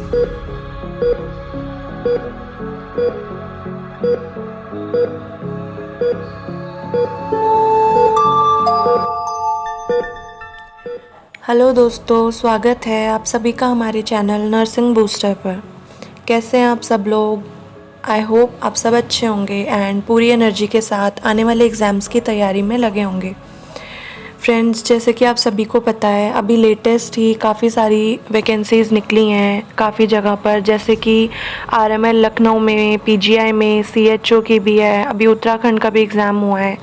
Hello दोस्तों, स्वागत है आप सभी का हमारे चैनल नर्सिंग बूस्टर पर। कैसे हैं आप सब लोग? आई होप आप सब अच्छे होंगे एंड पूरी एनर्जी के साथ आने वाले एग्ज़ाम्स की तैयारी में लगे होंगे। फ्रेंड्स, जैसे कि आप सभी को पता है, अभी लेटेस्ट ही काफ़ी सारी वैकेंसीज़ निकली हैं काफ़ी जगह पर, जैसे कि आरएमएल लखनऊ में, पीजीआई में, सीएचओ की भी है, अभी उत्तराखंड का भी एग्ज़ाम हुआ है।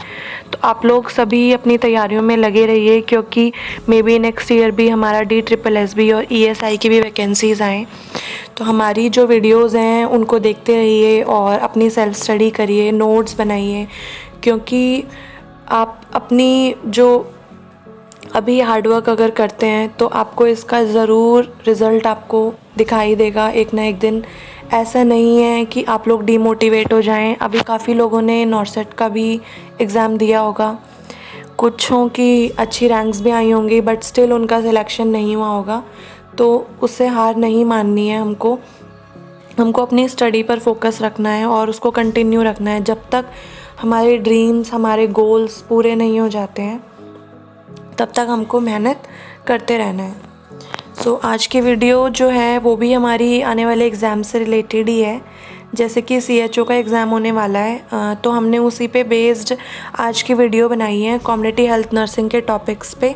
तो आप लोग सभी अपनी तैयारियों में लगे रहिए, क्योंकि मे बी नेक्स्ट ईयर भी हमारा DSSB और ESI की भी वैकेंसीज़ आएँ। तो हमारी जो वीडियोज़ हैं उनको देखते रहिए और अपनी सेल्फ स्टडी करिए, नोट्स बनाइए, क्योंकि आप अपनी जो अभी हार्डवर्क अगर करते हैं तो आपको इसका ज़रूर रिज़ल्ट आपको दिखाई देगा एक ना एक दिन। ऐसा नहीं है कि आप लोग डीमोटिवेट हो जाएं। अभी काफ़ी लोगों ने नॉर्सेट का भी एग्ज़ाम दिया होगा, कुछों की अच्छी रैंक्स भी आई होंगी, बट स्टिल उनका सिलेक्शन नहीं हुआ होगा। तो उससे हार नहीं माननी है हमको अपनी स्टडी पर फोकस रखना है और उसको कंटिन्यू रखना है जब तक हमारे ड्रीम्स, हमारे गोल्स पूरे नहीं हो जाते हैं, तब तक हमको मेहनत करते रहना है। सो आज की वीडियो जो है वो भी हमारी आने वाले एग्ज़ाम से रिलेटेड ही है। जैसे कि CHO का एग्ज़ाम होने वाला है, तो हमने उसी पे बेस्ड आज की वीडियो बनाई है कम्युनिटी हेल्थ नर्सिंग के टॉपिक्स पे।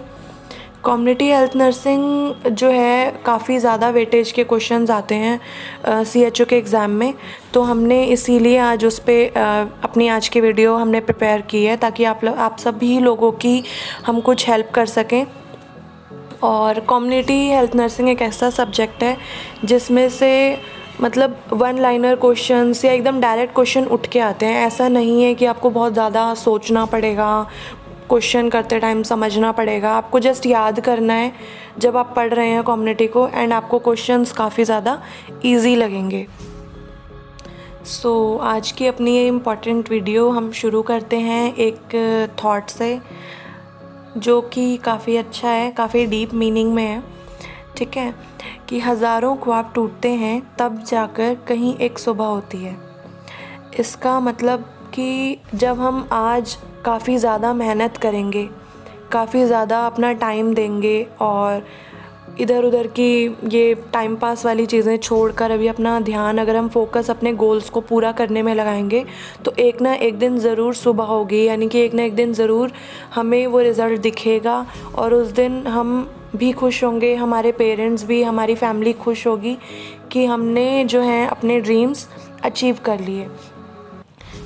कम्युनिटी हेल्थ नर्सिंग जो है काफ़ी ज़्यादा वेटेज के क्वेश्चंस आते हैं CHO के एग्ज़ाम में, तो हमने इसीलिए आज उस पर अपनी आज की वीडियो हमने प्रिपेयर की है, ताकि आप सभी लोगों की हम कुछ हेल्प कर सकें। और कम्युनिटी हेल्थ नर्सिंग एक ऐसा सब्जेक्ट है जिसमें से मतलब वन लाइनर क्वेश्चंस या एकदम डायरेक्ट क्वेश्चन उठ के आते हैं। ऐसा नहीं है कि आपको बहुत ज़्यादा सोचना पड़ेगा, क्वेश्चन करते टाइम समझना पड़ेगा। आपको जस्ट याद करना है जब आप पढ़ रहे हैं कम्युनिटी को, एंड आपको क्वेश्चंस काफ़ी ज़्यादा इजी लगेंगे। सो आज की अपनी ये इम्पॉर्टेंट वीडियो हम शुरू करते हैं एक थॉट से, जो कि काफ़ी अच्छा है, काफ़ी डीप मीनिंग में है। ठीक है, कि हज़ारों ख्वाब टूटते हैं तब जाकर कहीं एक सुबह होती है। इसका मतलब कि जब हम आज काफ़ी ज़्यादा मेहनत करेंगे, काफ़ी ज़्यादा अपना टाइम देंगे और इधर उधर की ये टाइम पास वाली चीज़ें छोड़कर अभी अपना ध्यान अगर हम फोकस अपने गोल्स को पूरा करने में लगाएंगे, तो एक ना एक दिन ज़रूर सुबह होगी। यानी कि एक ना एक दिन ज़रूर हमें वो रिज़ल्ट दिखेगा और उस दिन हम भी खुश होंगे, हमारे पेरेंट्स भी, हमारी फैमिली खुश होगी कि हमने जो है अपने ड्रीम्स अचीव कर लिए।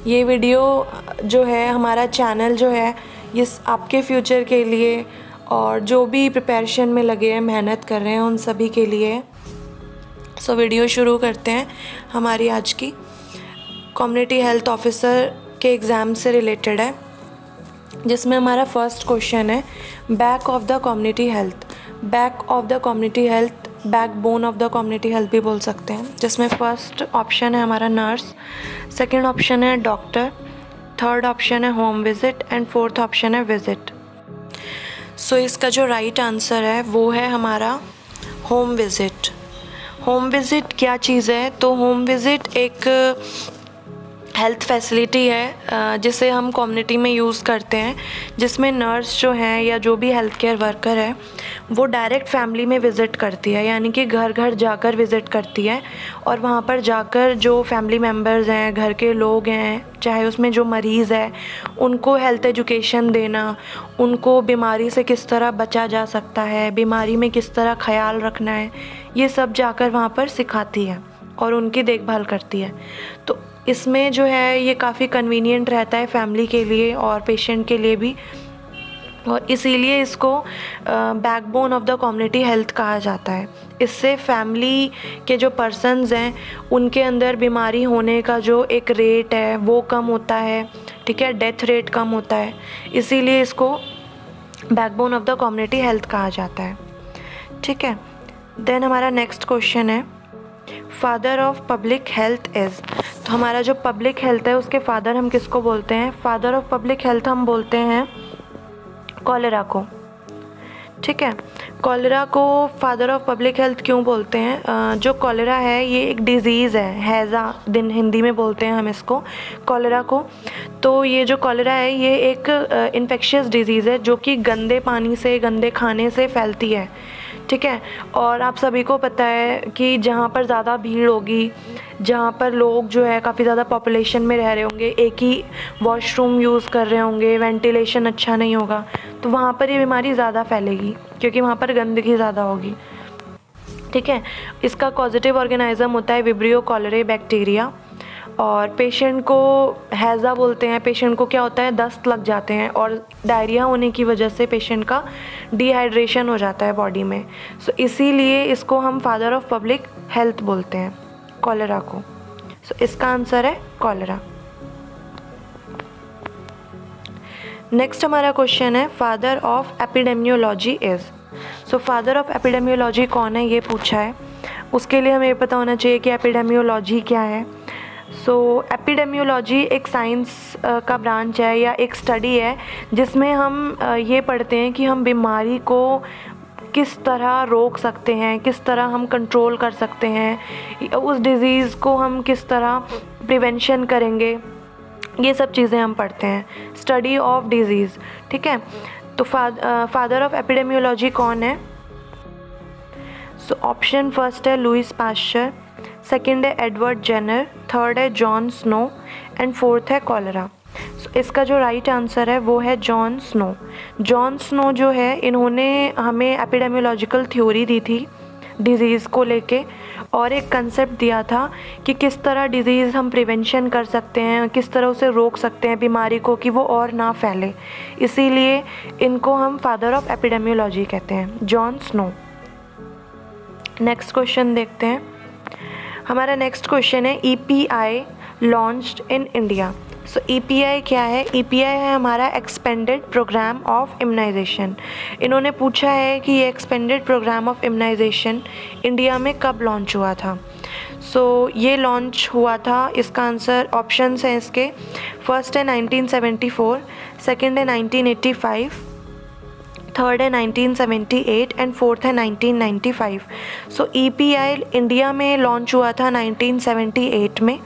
ये वीडियो जो है, हमारा चैनल जो है, ये आपके फ्यूचर के लिए और जो भी प्रिपरेशन में लगे हैं, मेहनत कर रहे हैं, उन सभी के लिए। सो वीडियो शुरू करते हैं हमारी आज की। कम्युनिटी हेल्थ ऑफिसर के एग्ज़ाम से रिलेटेड है, जिसमें हमारा फर्स्ट क्वेश्चन है back of the community health. Back of the community health, backbone of the community health भी बोल सकते हैं, जिसमें फर्स्ट ऑप्शन है हमारा नर्स, सेकंड ऑप्शन है डॉक्टर, थर्ड ऑप्शन है home visit and fourth option है विज़िट। सो इसका जो राइट आंसर है वो है हमारा होम विज़िट। होम विज़िट क्या चीज़ है? तो होम विज़िट एक हेल्थ फैसिलिटी है जिसे हम कम्युनिटी में यूज़ करते हैं, जिसमें नर्स जो हैं या जो भी हेल्थ केयर वर्कर है वो डायरेक्ट फैमिली में विज़िट करती है, यानी कि घर घर जाकर विज़िट करती है। और वहाँ पर जाकर जो फैमिली मेम्बर्स हैं, घर के लोग हैं, चाहे उसमें जो मरीज़ है, उनको हेल्थ एजुकेशन देना, उनको बीमारी से किस तरह बचा जा सकता है, बीमारी में किस तरह ख्याल रखना है, ये सब जाकर वहाँ पर सिखाती है और उनकी देखभाल करती है। तो इसमें जो है ये काफ़ी कन्वीनियंट रहता है फैमिली के लिए और पेशेंट के लिए भी, और इसीलिए इसको backbone of the community health कहा जाता है। इससे फैमिली के जो पर्सन्स हैं उनके अंदर बीमारी होने का जो एक रेट है वो कम होता है। ठीक है, डेथ रेट कम होता है, इसीलिए इसको backbone of the community health कहा जाता है। ठीक है, देन हमारा नेक्स्ट क्वेश्चन है father of public health is. तो हमारा जो पब्लिक हेल्थ है उसके फादर हम किसको बोलते हैं? फादर ऑफ पब्लिक हेल्थ हम बोलते हैं कॉलेरा को। ठीक है। कॉलेरा को फादर ऑफ पब्लिक हेल्थ क्यों बोलते हैं? जो कॉलेरा है ये एक डिज़ीज़ है, हैज़ा दिन हिंदी में बोलते हैं हम इसको, कॉलेरा को। तो ये जो कॉलेरा है ये एक इन्फेक्शियस डिज़ीज़ है जो कि गंदे पानी से, गंदे खाने से फैलती है, ठीक है। और आप सभी को पता है कि जहाँ पर ज़्यादा भीड़ होगी, जहाँ पर लोग जो है काफ़ी ज़्यादा पॉपुलेशन में रह रहे होंगे, एक ही वॉशरूम यूज़ कर रहे होंगे, वेंटिलेशन अच्छा नहीं होगा, तो वहाँ पर ये बीमारी ज़्यादा फैलेगी क्योंकि वहाँ पर गंदगी ज़्यादा होगी, ठीक है। इसका कॉजेटिव ऑर्गेनिज्म होता है विब्रियो कॉलेराe बैक्टीरिया। और पेशेंट को हैज़ा बोलते हैं। पेशेंट को क्या होता है, दस्त लग जाते हैं और डायरिया होने की वजह से पेशेंट का डिहाइड्रेशन हो जाता है बॉडी में। सो इसीलिए इसको हम फादर ऑफ पब्लिक हेल्थ बोलते हैं, कॉलेरा को। सो इसका आंसर है कॉलेरा। नेक्स्ट हमारा क्वेश्चन है father of epidemiology is. So father of epidemiology कौन है ये पूछा है। उसके लिए हमें पता होना चाहिए कि एपिडेमियोलॉजी क्या है। सो एपिडेमियोलॉजी एक साइंस का ब्रांच है या एक स्टडी है जिसमें हम ये पढ़ते हैं कि हम बीमारी को किस तरह रोक सकते हैं, किस तरह हम कंट्रोल कर सकते हैं, उस डिज़ीज़ को हम किस तरह प्रिवेंशन करेंगे, ये सब चीज़ें हम पढ़ते हैं, स्टडी ऑफ डिज़ीज़, ठीक है। तो फादर ऑफ एपिडेमियोलॉजी कौन है? सो ऑप्शन फर्स्ट है लुइस पास्चर, सेकंड है एडवर्ड जेनर, थर्ड है जॉन स्नो एंड फोर्थ है कॉलेरा। सो इसका जो राइट आंसर है वो है जॉन स्नो। जॉन स्नो जो है इन्होंने हमें एपिडेमियोलॉजिकल थ्योरी दी थी डिज़ीज़ को लेके और एक कंसेप्ट दिया था कि किस तरह डिज़ीज़ हम प्रिवेंशन कर सकते हैं, किस तरह उसे रोक सकते हैं बीमारी को कि वो और ना फैले। इसीलिए इनको हम फादर ऑफ एपिडेमियोलॉजी कहते हैं, जॉन स्नो। नेक्स्ट क्वेश्चन देखते हैं। हमारा नेक्स्ट क्वेश्चन है EPI launched in India. So EPI क्या है? EPI है हमारा एक्सपेंडेड प्रोग्राम ऑफ इम्यूनाइजेशन। इन्होंने पूछा है कि ये expanded programme of immunisation India में कब लॉन्च हुआ था। सो ये लॉन्च हुआ था, इसका आंसर ऑप्शंस हैं इसके, फर्स्ट है 1974, सेकंड है 1985, थर्ड है 1978 एंड फोर्थ है 1995। सो EPI इंडिया में लॉन्च हुआ था 1978 में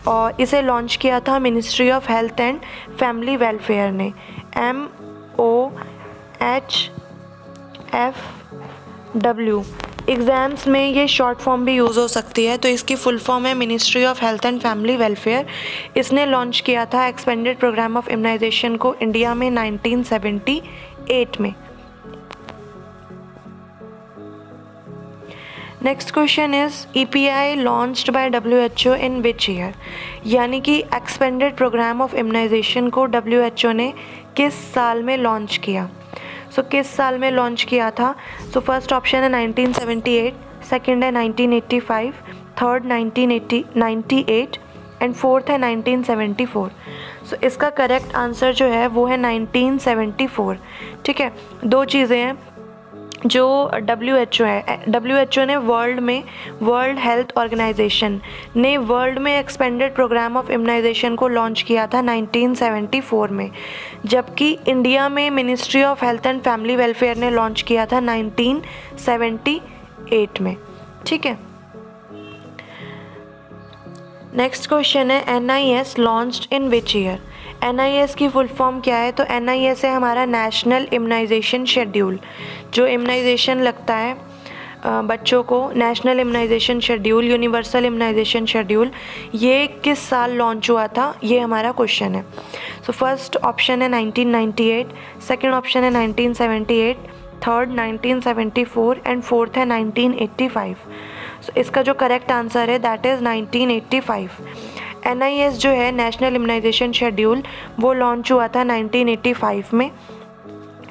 और इसे लॉन्च किया था ministry of health and family welfare ने, MOHFW। एग्ज़ाम्स में ये शॉर्ट फॉर्म भी यूज़ हो सकती है, तो इसकी फुल फॉर्म है ministry of health and family welfare. इसने लॉन्च किया था एक्सपेंडेड प्रोग्राम ऑफ इम्यूनाइजेशन को इंडिया में 1978 में। Next question is EPI launched by WHO in which year. यानी कि एक्सपेंडेड प्रोग्राम ऑफ इम्यूनाइजेशन को WHO ने किस साल में लॉन्च किया। सो किस साल में लॉन्च किया था? सो फर्स्ट ऑप्शन है 1978, सेकंड है 1985, थर्ड 1998 एंड फोर्थ है 1974। सो इसका करेक्ट आंसर जो है वो है 1974, ठीक है। दो चीज़ें हैं, जो WHO है, WHO ने वर्ल्ड हेल्थ ऑर्गेनाइजेशन ने वर्ल्ड में एक्सपेंडेड प्रोग्राम ऑफ इम्यूनाइजेशन को लॉन्च किया था 1974 में, जबकि इंडिया में ministry of health and family welfare ने लॉन्च किया था 1978 में, ठीक है। नेक्स्ट क्वेश्चन है NIS launched in which year. NIS की फुल फॉर्म क्या है? तो NIS है हमारा नेशनल इम्यूनाइजेशन शेड्यूल। जो इम्यूनाइजेशन लगता है बच्चों को, national immunisation schedule, universal immunisation schedule, ये किस साल लॉन्च हुआ था, ये हमारा क्वेश्चन है। सो फर्स्ट ऑप्शन है 1998, सेकंड ऑप्शन है 1978, थर्ड 1974 एंड फोर्थ है 1985। सो इसका जो करेक्ट आंसर है दैट इज़ 1985। NIS जो है नेशनल इम्यूनाइजेशन शेड्यूल, वो लॉन्च हुआ था 1985 में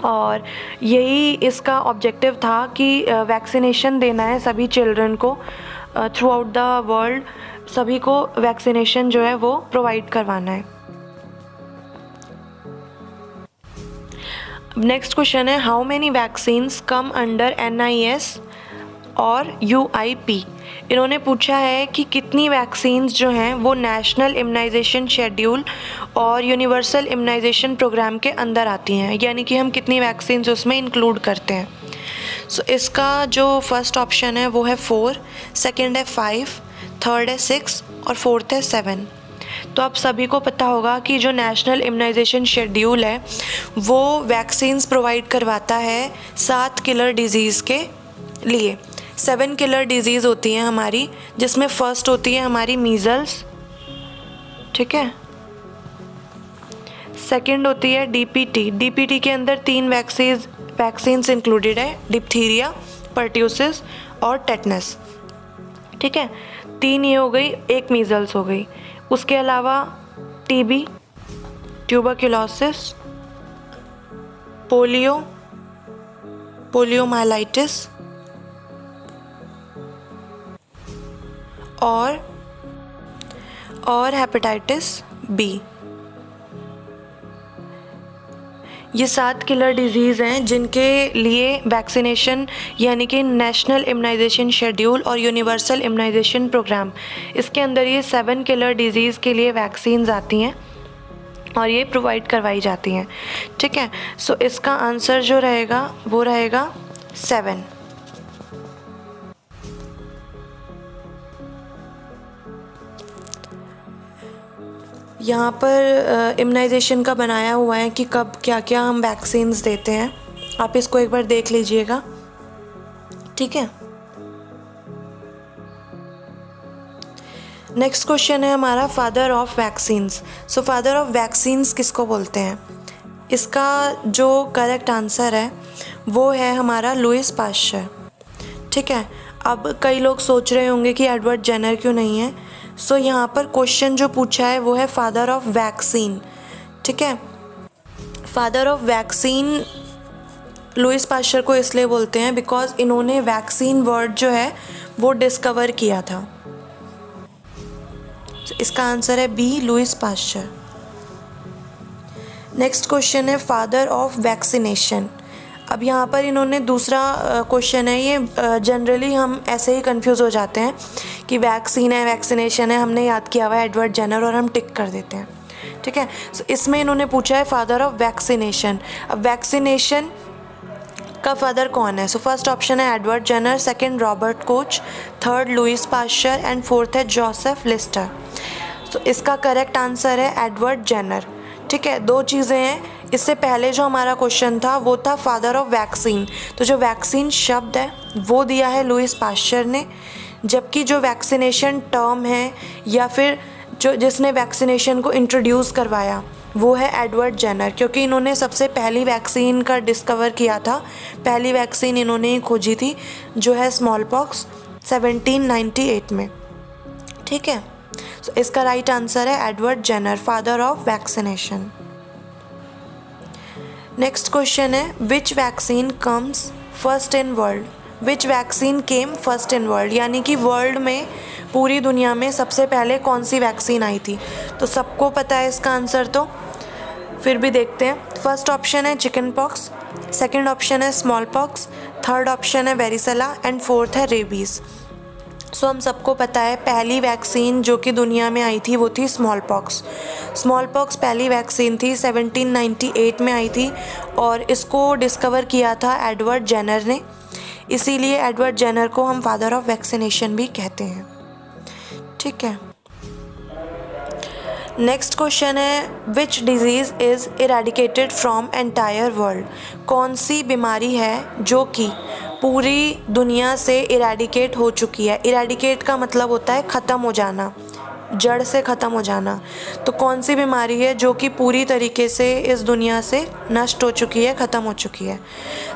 और यही इसका ऑब्जेक्टिव था कि वैक्सीनेशन देना है सभी चिल्ड्रन को थ्रू आउट द वर्ल्ड, सभी को वैक्सीनेशन जो है वो प्रोवाइड करवाना है। नेक्स्ट क्वेश्चन है how many vaccines come under NIS और UIP। इन्होंने पूछा है कि कितनी वैक्सीन्स जो हैं वो नेशनल इम्यूनाइजेशन शेड्यूल और यूनिवर्सल इम्यूनाइजेशन प्रोग्राम के अंदर आती हैं, यानी कि हम कितनी वैक्सीन्स उसमें इंक्लूड करते हैं। सो इसका जो फर्स्ट ऑप्शन है वो है 4, सेकंड है 5, थर्ड है 6 और फोर्थ है 7। तो आप सभी को पता होगा कि जो नेशनल इम्यूनाइजेशन शेड्यूल है वो वैक्सीन्स प्रोवाइड करवाता है 7 किलर डिजीज़ के लिए। 7 किलर डिजीज़ होती हैं हमारी, जिसमें फर्स्ट होती है हमारी मीज़ल्स, ठीक है। सेकंड होती है DPT के अंदर 3 वैक्सीन्स इंक्लूडेड है, डिप्थीरिया, पर्ट्यूसिस और टेटनस, ठीक है। 3 ये हो गई, एक मीज़ल्स हो गई। उसके अलावा TB, ट्यूबरक्लोसिस, पोलियोमाइलाइटिस और हेपेटाइटिस B। ये 7 किलर डिजीज़ हैं जिनके लिए वैक्सीनेशन यानी कि नेशनल इम्यूनाइजेशन शेड्यूल और यूनिवर्सल इम्यूनाइजेशन प्रोग्राम, इसके अंदर ये 7 किलर डिजीज़ के लिए वैक्सीन्स आती हैं और ये प्रोवाइड करवाई जाती हैं, ठीक है। सो इसका आंसर जो रहेगा वो रहेगा 7। यहाँ पर इम्यूनाइजेशन का बनाया हुआ है कि कब क्या क्या हम वैक्सीन्स देते हैं, आप इसको एक बार देख लीजिएगा, ठीक है। नेक्स्ट क्वेश्चन है हमारा father of vaccines. So father of vaccines किसको बोलते हैं? इसका जो करेक्ट आंसर है वो है हमारा लुईस पास्चर, ठीक है। अब कई लोग सोच रहे होंगे कि एडवर्ड जेनर क्यों नहीं है। सो यहाँ पर क्वेश्चन जो पूछा है वो है फादर ऑफ वैक्सीन, ठीक है। Father of vaccine Lewis pasture को इसलिए बोलते हैं बिकॉज इन्होंने वैक्सीन वर्ड जो है वो डिस्कवर किया था। इसका आंसर है B, Lewis pasture. Next question है फादर ऑफ वैक्सीनेशन। अब यहाँ पर इन्होंने दूसरा क्वेश्चन है, ये जनरली हम ऐसे ही कंफ्यूज हो जाते हैं कि वैक्सीन है वैक्सीनेशन है, हमने याद किया हुआ है एडवर्ड जेनर और हम टिक कर देते हैं, ठीक है। सो इसमें इन्होंने पूछा है फादर ऑफ वैक्सीनेशन। अब वैक्सीनेशन का फादर कौन है? सो फर्स्ट ऑप्शन है Edward Jenner, second Robert Koch, third Louis Pasteur and fourth है जोसेफ लिस्टर। सो इसका करेक्ट आंसर है एडवर्ड जेनर, ठीक है। 2 चीज़ें हैं, इससे पहले जो हमारा क्वेश्चन था वो था फादर ऑफ वैक्सीन, तो जो वैक्सीन शब्द है वो दिया है लुईस पास्चर ने, जबकि जो वैक्सीनेशन टर्म है या फिर जो जिसने वैक्सीनेशन को इंट्रोड्यूस करवाया वो है एडवर्ड जेनर, क्योंकि इन्होंने सबसे पहली वैक्सीन का डिस्कवर किया था। पहली वैक्सीन इन्होंने ही खोजी थी जो है स्मॉल पॉक्स 1798 में, ठीक है। सो इसका राइट आंसर है Edward Jenner, father of vaccination. Next question है which vaccine comes first in world. Which vaccine came first in world, यानी कि वर्ल्ड में पूरी दुनिया में सबसे पहले कौन सी वैक्सीन आई थी। तो सबको पता है इसका आंसर, तो फिर भी देखते हैं। फर्स्ट ऑप्शन है चिकन पॉक्स, सेकेंड ऑप्शन है स्मॉल पॉक्स, थर्ड ऑप्शन है वेरिसेला एंड फोर्थ है रेबीज़। सो हम सबको पता है पहली वैक्सीन जो कि दुनिया में आई थी वो थी स्मॉल पॉक्स। स्मॉल पॉक्स पहली वैक्सीन थी, 1798 में आई थी और इसको डिस्कवर किया था एडवर्ड जेनर ने, इसीलिए एडवर्ड जेनर को हम फादर ऑफ वैक्सीनेशन भी कहते हैं, ठीक है। नेक्स्ट क्वेश्चन है which disease is eradicated from entire world. कौन सी बीमारी है जो कि पूरी दुनिया से इरेडिकेट हो चुकी है। इरेडिकेट का मतलब होता है ख़त्म हो जाना, जड़ से ख़त्म हो जाना। तो कौन सी बीमारी है जो कि पूरी तरीके से इस दुनिया से नष्ट हो चुकी है, ख़त्म हो चुकी है।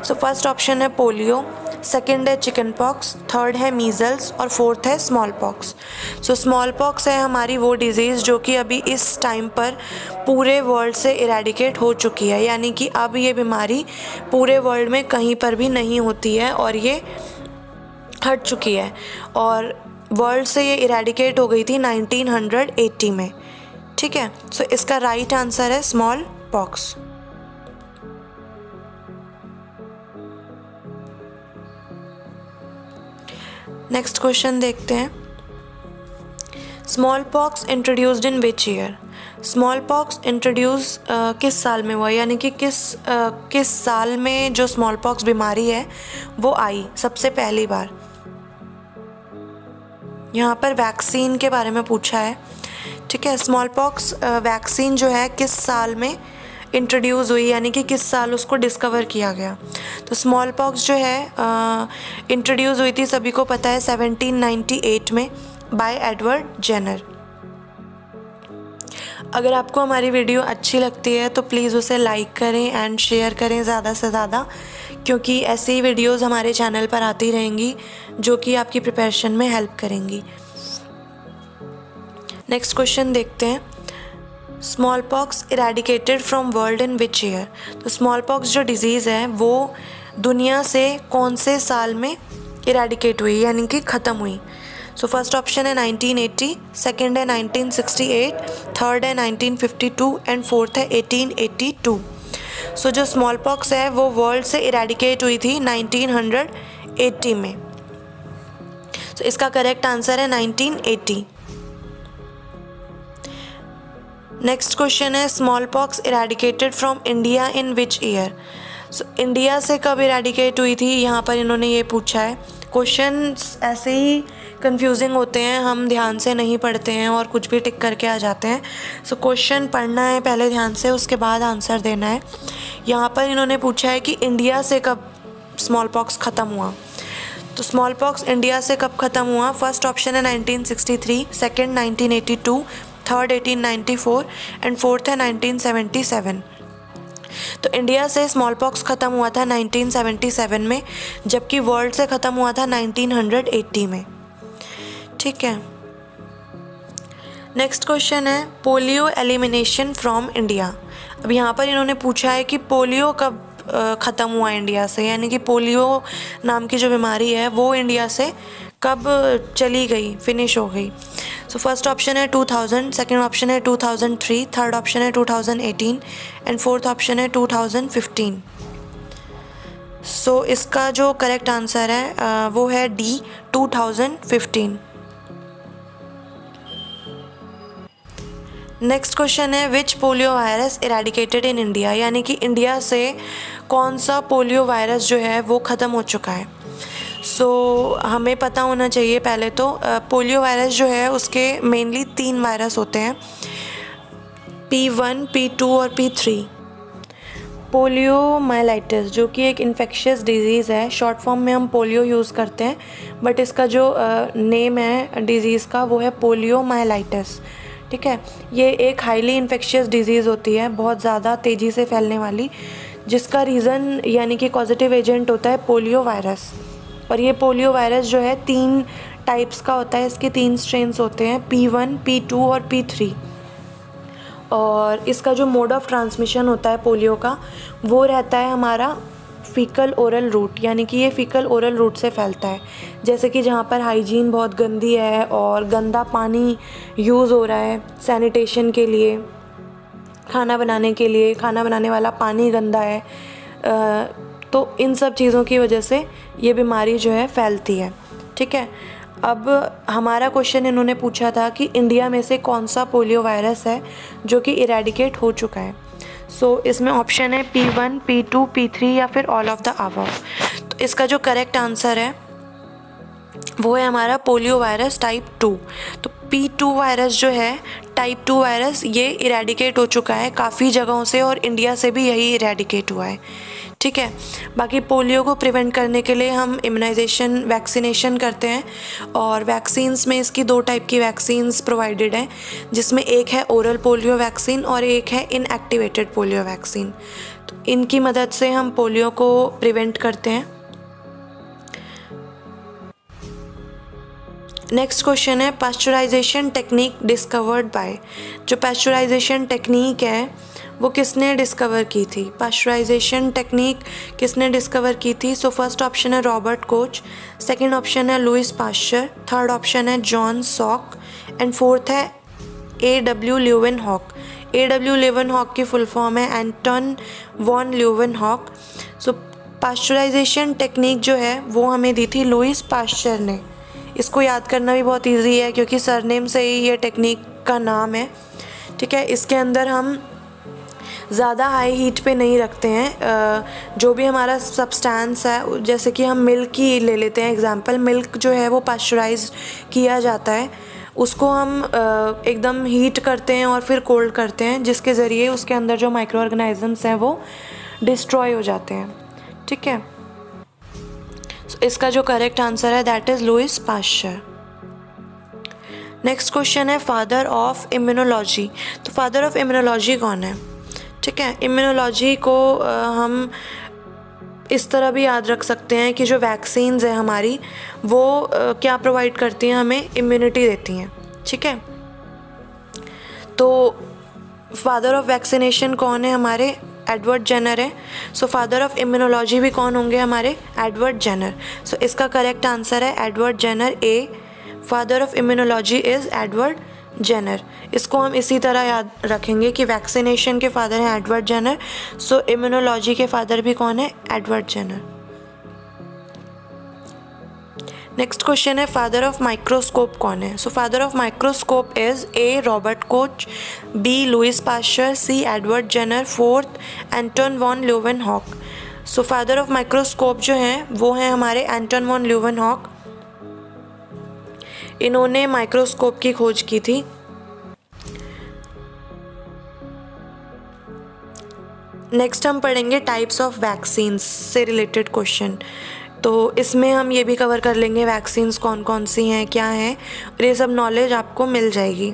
सो फर्स्ट ऑप्शन है पोलियो, सेकंड है चिकन पॉक्स, थर्ड है मीज़ल्स और फोर्थ है small pox. So small pox है हमारी वो डिज़ीज़ जो कि अभी इस टाइम पर पूरे वर्ल्ड से इरेडिकेट हो चुकी है, यानी कि अब ये बीमारी पूरे वर्ल्ड में कहीं पर भी नहीं होती है और ये हट चुकी है और वर्ल्ड से ये इरेडिकेट हो गई थी 1980 में, ठीक है। सो इसका राइट आंसर है स्मॉल पॉक्स। नेक्स्ट क्वेश्चन देखते हैं। Small pox introduced in which year? Small pox introduce किस साल में हुआ, यानी कि किस साल में जो स्मॉल पॉक्स बीमारी है वो आई सबसे पहली बार। यहाँ पर वैक्सीन के बारे में पूछा है, ठीक है। स्मॉल पॉक्स वैक्सीन जो है किस साल में इंट्रोड्यूस हुई, यानी कि किस साल उसको डिस्कवर किया गया। तो स्मॉल पॉक्स जो है इंट्रोड्यूस हुई थी, सभी को पता है, 1798 में बाय एडवर्ड जेनर। अगर आपको हमारी वीडियो अच्छी लगती है तो प्लीज़ उसे लाइक करें एंड शेयर करें ज़्यादा से ज़्यादा, क्योंकि ऐसी ही वीडियोज़ हमारे चैनल पर आती रहेंगी जो कि आपकी प्रिपरेशन में हेल्प करेंगी। नेक्स्ट क्वेश्चन देखते हैं। Small pox eradicated from world in which year? तो स्मॉल पॉक्स जो डिज़ीज़ है वो दुनिया से कौन से साल में इरेडिकेट हुई, यानी कि ख़त्म हुई। सो फर्स्ट ऑप्शन है 1980, सेकंड है 1968, थर्ड है 1952 एंड फोर्थ है 1882। सो जो स्मॉल पॉक्स है वो वर्ल्ड से इरेडिकेट हुई थी 1980 में। सो इसका करेक्ट आंसर है 1980। नेक्स्ट क्वेश्चन है small pox eradicated from India in which year? So India से कब इरेडिकेट हुई थी, यहाँ पर इन्होंने ये पूछा है। क्वेश्चन ऐसे ही कंफ्यूजिंग होते हैं, हम ध्यान से नहीं पढ़ते हैं और कुछ भी टिक करके आ जाते हैं। सो क्वेश्चन पढ़ना है पहले ध्यान से, उसके बाद आंसर देना है। यहाँ पर इन्होंने पूछा है कि इंडिया से कब स्मॉल पॉक्स ख़त्म हुआ। तो स्मॉल पॉक्स इंडिया से कब ख़त्म हुआ? फर्स्ट ऑप्शन है 1963, सेकंड 1982, थर्ड 1894 एंड फोर्थ है 1977। तो इंडिया से स्मॉल पॉक्स ख़त्म हुआ था 1977 में, जबकि वर्ल्ड से ख़त्म हुआ था 1980 में, ठीक है। नेक्स्ट क्वेश्चन है पोलियो एलिमिनेशन फ्रॉम इंडिया। अब यहाँ पर इन्होंने पूछा है कि पोलियो कब ख़त्म हुआ इंडिया से, यानी कि पोलियो नाम की जो बीमारी है वो इंडिया से कब चली गई, फिनिश हो गई। सो फर्स्ट ऑप्शन है 2000, सेकंड ऑप्शन है 2003, थर्ड ऑप्शन है 2018 एंड फोर्थ ऑप्शन है 2015। सो इसका जो करेक्ट आंसर है वो है डी, 2015। नेक्स्ट क्वेश्चन है which polio virus eradicated in India, यानी कि इंडिया से कौन सा पोलियो वायरस जो है वो ख़त्म हो चुका है। सो हमें पता होना चाहिए पहले तो पोलियो वायरस जो है उसके मेनली 3 वायरस होते हैं, P1, P2 और P3। पोलियो माइलाइटिस जो कि एक इन्फेक्शियस डिज़ीज़ है, शॉर्ट फॉर्म में हम पोलियो यूज़ करते हैं, बट इसका जो नेम है डिज़ीज़ का वो है पोलियो माइलाइटिस, ठीक है। ये एक हाईली इन्फेक्शियस डिज़ीज़ होती है, बहुत ज़्यादा तेज़ी से फैलने वाली, जिसका रीज़न यानी कि कॉजेटिव एजेंट होता है पोलियो वायरस। और ये पोलियो वायरस जो है 3 टाइप्स का होता है, इसके 3 स्ट्रेन्स होते हैं, P1, P2 और P3। और इसका जो मोड ऑफ ट्रांसमिशन होता है पोलियो का वो रहता है हमारा फीकल ओरल रूट, यानी कि ये फीकल ओरल रूट से फैलता है। जैसे कि जहाँ पर हाइजीन बहुत गंदी है और गंदा पानी यूज़ हो रहा है सैनिटेशन के लिए, खाना बनाने के लिए, खाना बनाने वाला पानी गंदा है, तो इन सब चीज़ों की वजह से ये बीमारी जो है फैलती है, ठीक है। अब हमारा क्वेश्चन इन्होंने पूछा था कि इंडिया में से कौन सा पोलियो वायरस है जो कि इरेडिकेट हो चुका है। सो इसमें ऑप्शन है P1, P2, P3 या फिर ऑल ऑफ द अबव। तो इसका जो करेक्ट आंसर है वो है हमारा पोलियो वायरस टाइप 2। तो P2 वायरस जो है, टाइप 2 वायरस, ये इरेडिकेट हो चुका है काफ़ी जगहों से और इंडिया से भी यही इरेडिकेट हुआ है, ठीक है। बाकी पोलियो को प्रिवेंट करने के लिए हम इम्यूनाइजेशन, वैक्सीनेशन करते हैं, और वैक्सीन्स में इसकी 2 टाइप की वैक्सीन्स प्रोवाइडेड हैं, जिसमें एक है ओरल पोलियो वैक्सीन और एक है इनएक्टिवेटेड पोलियो वैक्सीन। तो इनकी मदद से हम पोलियो को प्रिवेंट करते हैं। नेक्स्ट क्वेश्चन है पास्चराइजेशन टेक्निक डिस्कवर्ड बाय। जो पास्चराइजेशन टेक्निक है वो किसने डिस्कवर की थी? पास्चराइजेशन टेक्निक किसने डिस्कवर की थी? सो फर्स्ट ऑप्शन है रॉबर्ट कोच, सेकंड ऑप्शन है लुइस पास्चर, थर्ड ऑप्शन है जॉन सॉक एंड फोर्थ है A.W. ल्यूवेनहॉक। A.W. ल्यूवेनहॉक की फुल फॉर्म है एंटन वॉन ल्यूवेनहॉक। सो पास्चराइजेशन टेक्निक जो है वो हमें दी थी लुइस पास्चर ने इसको याद करना भी बहुत इजी है क्योंकि सरनेम से ही ये टेक्निक का नाम है, ठीक है। इसके अंदर हम ज़्यादा हाई हीट पे नहीं रखते हैं। जो भी हमारा सब्सटेंस है, जैसे कि हम मिल्क ही ले लेते हैं एग्जांपल, मिल्क जो है वो पास्चराइज किया जाता है, उसको हम एकदम हीट करते हैं और फिर कोल्ड करते हैं, जिसके ज़रिए उसके अंदर जो माइक्रो ऑर्गेनाइजम्स हैं वो डिस्ट्रॉय हो जाते हैं, ठीक है। इसका जो करेक्ट आंसर है that is Louis Pasteur. Next question है फादर ऑफ इम्यूनोलॉजी। तो फादर ऑफ इम्यूनोलॉजी कौन है, ठीक है। इम्यूनोलॉजी को हम इस तरह भी याद रख सकते हैं कि जो वैक्सीन्स है हमारी वो क्या प्रोवाइड करती हैं, हमें इम्यूनिटी देती हैं, ठीक है। तो फादर ऑफ वैक्सीनेशन कौन है हमारे, एडवर्ड जेनर है। सो फादर ऑफ इम्यूनोलॉजी भी कौन होंगे हमारे, एडवर्ड जेनर। सो इसका करेक्ट आंसर है Edward Jenner A. Father of immunology is Edward Jenner. इसको हम इसी तरह याद रखेंगे कि वैक्सीनेशन के फादर हैं एडवर्ड जेनर, सो इम्यूनोलॉजी के फादर भी कौन है, एडवर्ड जेनर। नेक्स्ट क्वेश्चन है फादर ऑफ माइक्रोस्कोप कौन है। So father of microscope is A Robert Koch, B Louis Pasteur, C Edward Jenner, fourth Anton van Leeuwenhoek. So father of microscope जो हैं वो हैं हमारे एंटन वॉन ल्यूवेनहॉक। इन्होंने microscope की खोज की थी। नेक्स्ट हम पढ़ेंगे टाइप्स ऑफ वैक्सीन्स से रिलेटेड क्वेश्चन। तो इसमें हम ये भी कवर कर लेंगे वैक्सीन्स कौन कौन सी हैं, क्या हैं, और ये सब नॉलेज आपको मिल जाएगी।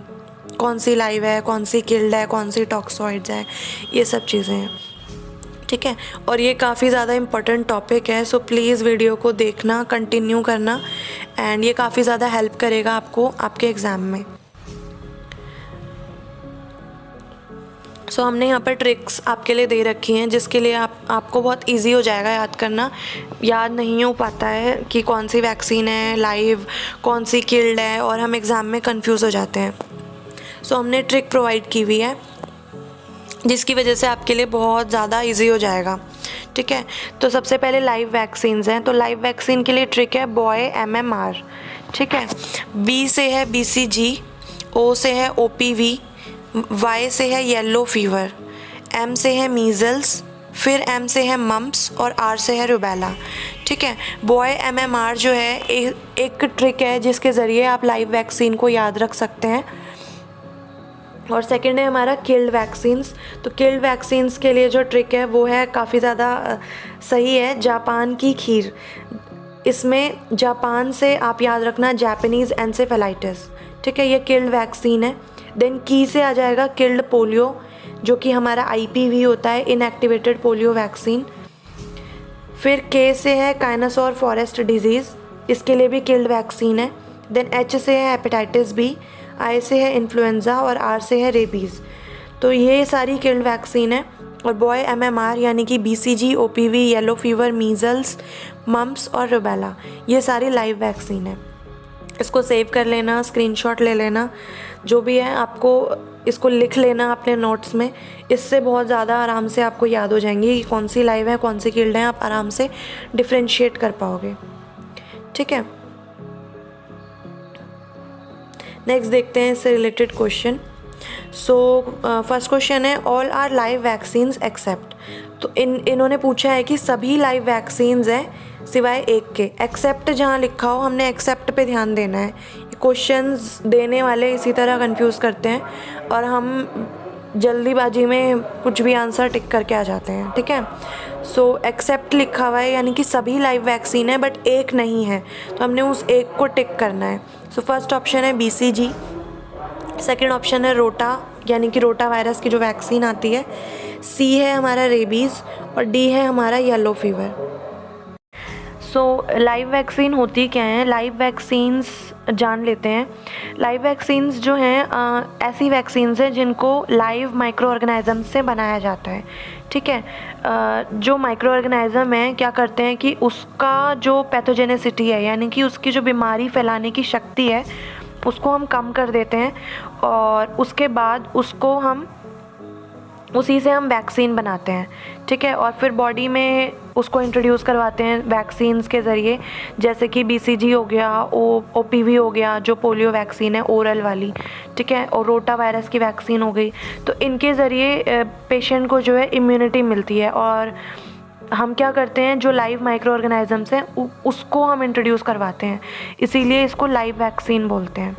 कौन सी लाइव है, कौन सी किल्ड है, कौन सी टॉक्सॉइड्स है, ये सब चीज़ें हैं, ठीक है। और ये काफ़ी ज़्यादा इम्पोर्टेंट टॉपिक है, सो प्लीज़ वीडियो को देखना, कंटिन्यू करना, एंड ये काफ़ी ज़्यादा हेल्प करेगा आपको आपके एग्ज़ाम में। सो हमने यहाँ पर ट्रिक्स आपके लिए दे रखी हैं जिसके लिए आपको बहुत इजी हो जाएगा याद करना। याद नहीं हो पाता है कि कौन सी वैक्सीन है लाइव, कौन सी किल्ड है, और हम एग्ज़ाम में कंफ्यूज हो जाते हैं। सो हमने ट्रिक प्रोवाइड की हुई है जिसकी वजह से आपके लिए बहुत ज़्यादा इजी हो जाएगा, ठीक है। तो सबसे पहले लाइव वैक्सीन्स हैं। तो लाइव वैक्सीन के लिए ट्रिक है बॉय MMR, ठीक है। B से है BCG, O से है OPV, Y से है येलो फीवर, M से है मीज़ल्स, फिर M से है मम्प्स और R से है रुबेला, ठीक है। बॉय MMR जो है एक ट्रिक है जिसके ज़रिए आप लाइव वैक्सीन को याद रख सकते हैं। और सेकंड है हमारा किल्ड वैक्सीन्स। तो किल्ड वैक्सीन्स के लिए जो ट्रिक है वो है काफ़ी ज़्यादा सही है, जापान की खीर। इसमें जापान से आप याद रखना जापानीज़ एन्सेफेलाइटिस, ठीक है, ये किल्ड वैक्सीन है। देन की से आ जाएगा किल्ड पोलियो जो कि हमारा IPV होता है, इनएक्टिवेटेड पोलियो वैक्सीन। फिर K से है काइनासोर फॉरेस्ट डिजीज़, इसके लिए भी किल्ड वैक्सीन है। देन H से है हेपेटाइटिस B, I से है इन्फ्लुएंज़ा और R से है रेबीज़। तो ये सारी किल्ड वैक्सीन है। और बॉय MMR यानी कि BCG, OPV, yellow fever, measles, mumps और रुबेला, ये सारी लाइव वैक्सीन है। इसको सेव कर लेना, स्क्रीनशॉट ले लेना, जो भी है आपको इसको लिख लेना अपने नोट्स में। इससे बहुत ज़्यादा आराम से आपको याद हो जाएंगी कि कौन सी लाइव है, कौन सी किल्ड है, आप आराम से डिफ्रेंशिएट कर पाओगे, ठीक है। नेक्स्ट देखते हैं इससे related question. So first question है all are live vaccines except. तो इन्होंने पूछा है कि सभी लाइव वैक्सीन्स हैं सिवाय एक के। एक्सेप्ट जहाँ लिखा हो हमने एक्सेप्ट पे ध्यान देना है। क्वेश्चंस देने वाले इसी तरह कंफ्यूज करते हैं और हम जल्दीबाजी में कुछ भी आंसर टिक करके आ जाते हैं, ठीक है। सो एक्सेप्ट लिखा हुआ है यानी कि सभी लाइव वैक्सीन है बट एक नहीं है, तो हमने उस एक को टिक करना है। सो फर्स्ट ऑप्शन है BCG, सेकंड ऑप्शन है रोटा यानी कि रोटा वायरस की जो वैक्सीन आती है, C है हमारा रेबीज़ और D है हमारा येलो फीवर। सो लाइव वैक्सीन होती क्या है, लाइव वैक्सीन्स जान लेते हैं। लाइव वैक्सीन्स जो हैं ऐसी वैक्सीन्स हैं जिनको लाइव माइक्रो ऑर्गेनिज़म से बनाया जाता है, ठीक है। जो माइक्रो ऑर्गेनिज़म है क्या करते हैं कि उसका जो पैथोजेनेसिटी है यानी कि उसकी जो बीमारी फैलाने की शक्ति है उसको हम कम कर देते हैं और उसके बाद उसको हम उसी से हम वैक्सीन बनाते हैं, ठीक है। और फिर बॉडी में उसको इंट्रोड्यूस करवाते हैं वैक्सीन्स के ज़रिए, जैसे कि BCG हो गया, OPV हो गया जो पोलियो वैक्सीन है ओरल वाली, ठीक है, और रोटा वायरस की वैक्सीन हो गई। तो इनके ज़रिए पेशेंट को जो है इम्यूनिटी मिलती है। और हम क्या करते हैं, जो लाइव माइक्रो ऑर्गेनिज़म्स हैं उसको हम इंट्रोड्यूस करवाते हैं, इसीलिए इसको लाइव वैक्सीन बोलते हैं,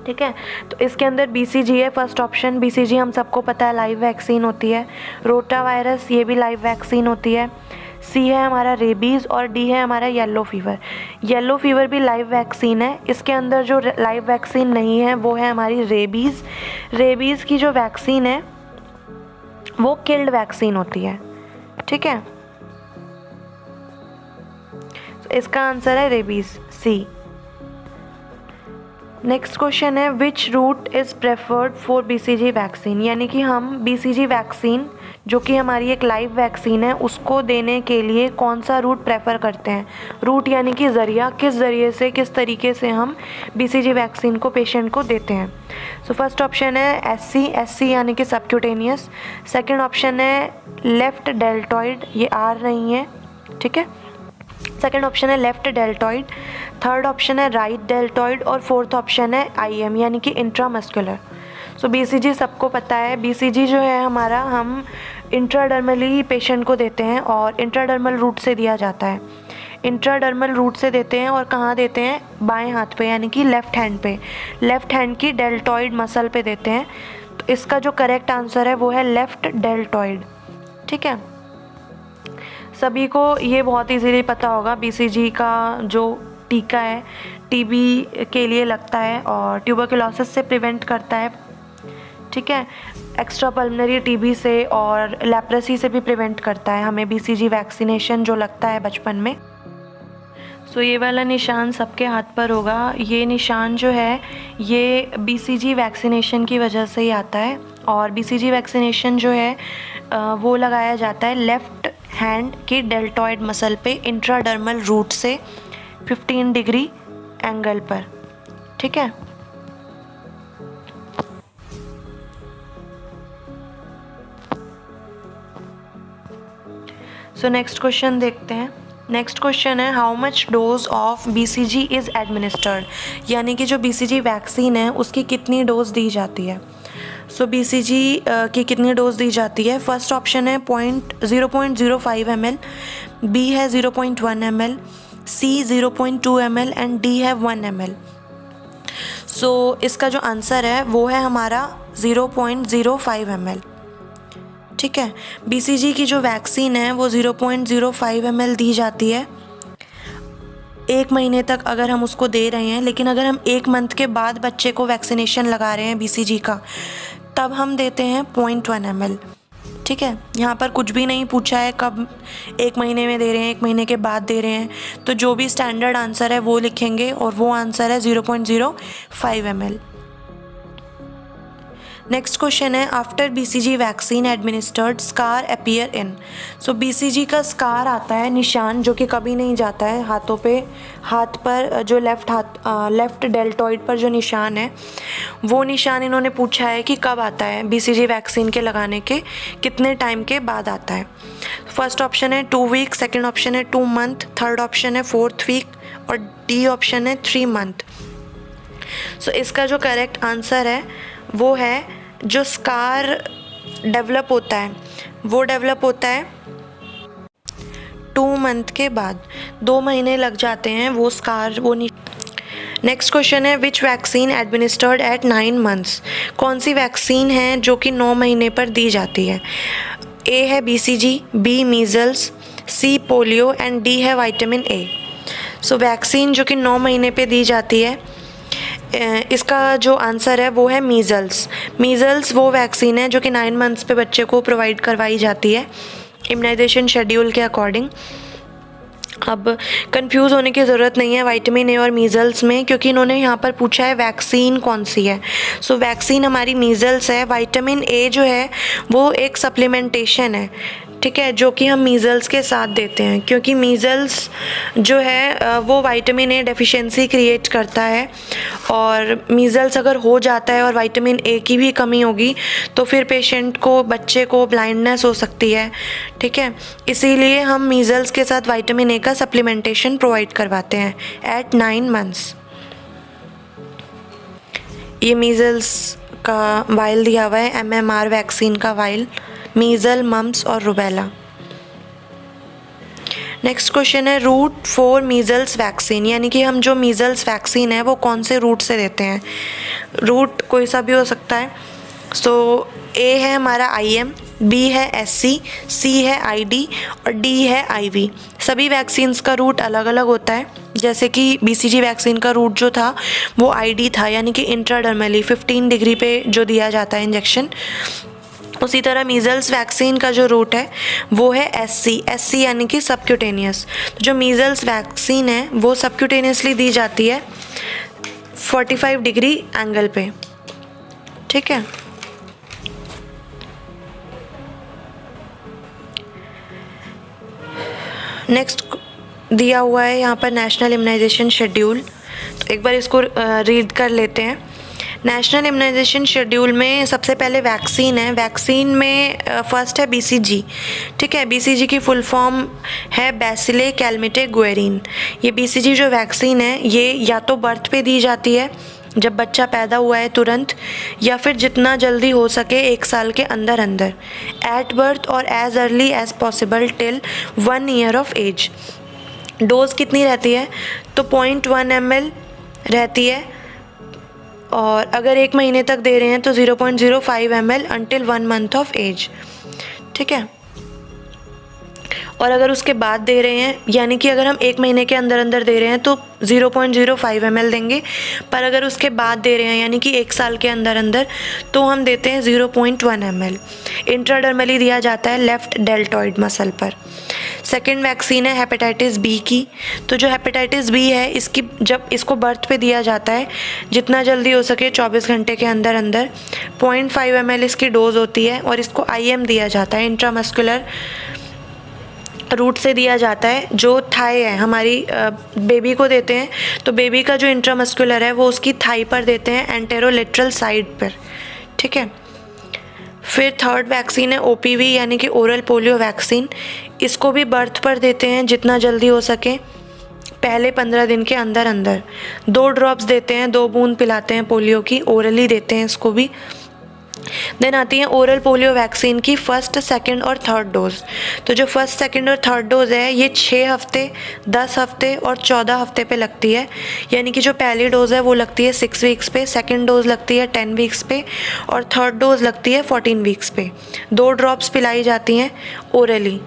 ठीक है। तो इसके अंदर BCG है फर्स्ट ऑप्शन। BCG हम सबको पता है लाइव वैक्सीन होती है। रोटा वायरस ये भी लाइव वैक्सीन होती है। C है हमारा रेबीज़ और D है हमारा येलो फीवर। येलो फीवर भी लाइव वैक्सीन है। इसके अंदर जो लाइव वैक्सीन नहीं है वो है हमारी रेबीज़। रेबीज़ की जो वैक्सीन है वो किल्ड वैक्सीन होती है, ठीक है। तो इसका आंसर है रेबीज़, C। नेक्स्ट क्वेश्चन है which route is preferred for BCG vaccine, यानी कि हम BCG वैक्सीन जो कि हमारी एक लाइव वैक्सीन है उसको देने के लिए कौन सा रूट प्रेफर करते हैं। रूट यानी कि ज़रिया, किस ज़रिए से, किस तरीके से हम BCG वैक्सीन को पेशेंट को देते हैं। सो फर्स्ट ऑप्शन है SC यानी कि सबक्यूटेनियस। सेकेंड ऑप्शन है लेफ़्ट डेल्टॉइड, ये R नहीं है, ठीक है। सेकेंड ऑप्शन है लेफ़्ट डेल्टॉइड। थर्ड ऑप्शन है राइट डेल्टॉइड। और फोर्थ ऑप्शन है IM यानी कि इंट्रामस्कुलर। सो BCG सबको पता है। BCG जो है हमारा हम इंट्राडर्मली पेशेंट को देते हैं और इंट्राडर्मल रूट से दिया जाता है। इंट्राडर्मल रूट से देते हैं और कहाँ देते हैं, बाएं हाथ पे यानी कि लेफ़्ट हैंड पे, लेफ़्ट हैंड की डेल्टॉइड मसल पे देते हैं। तो इसका जो करेक्ट आंसर है वो है लेफ़्ट डेल्टॉइड, ठीक है। सभी को ये बहुत इजीली पता होगा, BCG का जो टीका है TB के लिए लगता है और ट्यूबरकुलोसिस से प्रिवेंट करता है, ठीक है। एक्स्ट्रा पल्मोनरी TB से और लेप्रेसी से भी प्रिवेंट करता है हमें BCG वैक्सीनेशन जो लगता है बचपन में। सो ये वाला निशान सबके हाथ पर होगा। ये निशान जो है ये BCG वैक्सीनेशन की वजह से ही आता है। और BCG वैक्सीनेशन जो है वो लगाया जाता है लेफ़्ट हैंड की डेल्टॉइड मसल पे इंट्राडर्मल रूट से 15 डिग्री एंगल पर, ठीक है। सो नेक्स्ट क्वेश्चन देखते हैं। नेक्स्ट क्वेश्चन है how much dose of BCG is administered, यानी कि जो BCG वैक्सीन है उसकी कितनी डोज दी जाती है। सो BCG की कितनी डोज दी जाती है। फर्स्ट ऑप्शन है 0.05 ml, B है 0.1 ml, C 0.2 ml and D है 1 ml। सो इसका जो आंसर है वो है हमारा 0.05 ml, ठीक है। BCG की जो वैक्सीन है वो 0.05 ml दी जाती है 1 महीने तक अगर हम उसको दे रहे हैं। लेकिन अगर हम 1 मंथ के बाद बच्चे को वैक्सीनेशन लगा रहे हैं BCG का, तब हम देते हैं 0.1 ml, ठीक है। यहाँ पर कुछ भी नहीं पूछा है कब 1 महीने में दे रहे हैं, 1 महीने के बाद दे रहे हैं, तो जो भी स्टैंडर्ड आंसर है वो लिखेंगे और वो आंसर है 0.05 ml। नेक्स्ट क्वेश्चन है after BCG vaccine administered scar appear in. So BCG का स्कार आता है, निशान जो कि कभी नहीं जाता है हाथों पे, हाथ पर जो लेफ़्ट डेल्टॉइड पर जो निशान है वो निशान इन्होंने पूछा है कि कब आता है, BCG वैक्सीन के लगाने के कितने टाइम के बाद आता है। फर्स्ट ऑप्शन है 2 वीक, सेकेंड ऑप्शन है 2 मंथ, थर्ड ऑप्शन है 4th वीक और D ऑप्शन है 3 मंथ। सो इसका जो करेक्ट आंसर है वो है जो स्कार डेवलप होता है वो डेवलप होता है 2 मंथ के बाद, 2 महीने लग जाते हैं वो स्कार वो नेक्स्ट क्वेश्चन है which vaccine administered at 9 months. कौन सी वैक्सीन है जो कि 9 महीने पर दी जाती है। A है BCG, B measles, C polio and D है विटामिन A। सो वैक्सीन जो कि 9 महीने पे दी जाती है, इसका जो आंसर है वो है मीज़ल्स। मीज़ल्स वो वैक्सीन है जो कि 9 मंथ्स पे बच्चे को प्रोवाइड करवाई जाती है इम्यूनाइजेशन शेड्यूल के अकॉर्डिंग। अब कंफ्यूज होने की ज़रूरत नहीं है विटामिन A और मीज़ल्स में, क्योंकि इन्होंने यहाँ पर पूछा है वैक्सीन कौन सी है। सो वैक्सीन हमारी मीज़ल्स है। विटामिन A जो है वो एक सप्लीमेंटेशन है, ठीक है, जो कि हम मीज़ल्स के साथ देते हैं, क्योंकि मीज़ल्स जो है वो विटामिन A डेफिशिएंसी क्रिएट करता है और मीज़ल्स अगर हो जाता है और विटामिन ए की भी कमी होगी तो फिर पेशेंट को, बच्चे को ब्लाइंडनेस हो सकती है। ठीक है, इसीलिए हम मीज़ल्स के साथ विटामिन ए का सप्लीमेंटेशन प्रोवाइड करवाते हैं एट 9 मंथ्स। ये मीज़ल्स का वाइल दिया हुआ है, MMR वैक्सीन का वाइल, मीज़ल, मम्स और रुबेला। नेक्स्ट क्वेश्चन है रूट फॉर मीज़ल्स वैक्सीन, यानी कि हम जो मीज़ल्स वैक्सीन है वो कौन से रूट से देते हैं। रूट कोई सा भी हो सकता है। सो ए है हमारा IM, B है SC, C है ID और D है IV। सभी वैक्सीन्स का रूट अलग अलग होता है। जैसे कि BCG वैक्सीन का रूट जो था वो ID था, यानी कि इंट्राडर्मली 15 डिग्री पे जो दिया जाता है इंजेक्शन। उसी तरह मीज़ल्स वैक्सीन का जो रूट है वो है SC यानी कि सबक्यूटेनियस। तो जो मीज़ल्स वैक्सीन है वो सबक्यूटेनियसली दी जाती है 45 डिग्री एंगल पे। ठीक है, नेक्स्ट दिया हुआ है यहाँ पर नेशनल इम्यूनाइजेशन शेड्यूल। तो एक बार इसको रीड कर लेते हैं। नेशनल इम्यूनाइजेशन शेड्यूल में सबसे पहले वैक्सीन है। वैक्सीन में फर्स्ट है BCG। ठीक है, BCG की फुल फॉर्म है बैसिले कैलमिटे गुएरिन। ये BCG जो वैक्सीन है ये या तो बर्थ पे दी जाती है, जब बच्चा पैदा हुआ है तुरंत, या फिर जितना जल्दी हो सके 1 साल के अंदर अंदर, एट बर्थ और as early as possible till 1 year of age. Dose कितनी रहती है तो 0.1 ml रहती है, और अगर 1 महीने तक दे रहे हैं तो 0.05 ml until 1 month of age. ठीक है, और अगर उसके बाद दे रहे हैं, यानी कि अगर हम 1 महीने के अंदर अंदर दे रहे हैं तो 0.05 ml देंगे, पर अगर उसके बाद दे रहे हैं यानी कि 1 साल के अंदर अंदर तो हम देते हैं 0.1 ml। इंट्राडर्मली दिया जाता है लेफ़्ट डेल्टॉइड मसल पर। सेकेंड वैक्सीन है हेपेटाइटिस बी की। तो जो हेपेटाइटिस बी है इसकी, जब इसको बर्थ पे दिया जाता है जितना जल्दी हो सके 24 घंटे के अंदर अंदर, 0.5 ml इसकी डोज होती है, और इसको IM दिया जाता है, इंट्रामस्कुलर रूट से दिया जाता है। जो थाई है हमारी बेबी को देते हैं, तो बेबी का जो इंट्रामस्कुलर है वो उसकी थाई पर देते हैं, एंटेरोलेटरल साइड पर। ठीक है, फिर थर्ड वैक्सीन है OPV यानी कि ओरल पोलियो वैक्सीन। इसको भी बर्थ पर देते हैं जितना जल्दी हो सके, पहले 15 दिन के अंदर अंदर 2 ड्रॉप्स देते हैं, 2 बूंद पिलाते हैं पोलियो की, ओरली देते हैं इसको भी। देन आती है ओरल पोलियो वैक्सीन की फर्स्ट, सेकंड और थर्ड डोज। तो जो फर्स्ट, सेकंड और थर्ड डोज है ये 6 हफ्ते, 10 हफ्ते और 14 हफ्ते पे लगती है। यानी कि जो पहली डोज है वो लगती है 6 वीक्स पे, सेकंड डोज लगती है 10 वीक्स पे और थर्ड डोज लगती है 14 वीक्स पे। 2 ड्रॉप्स पिलाई जाती हैं ओरली।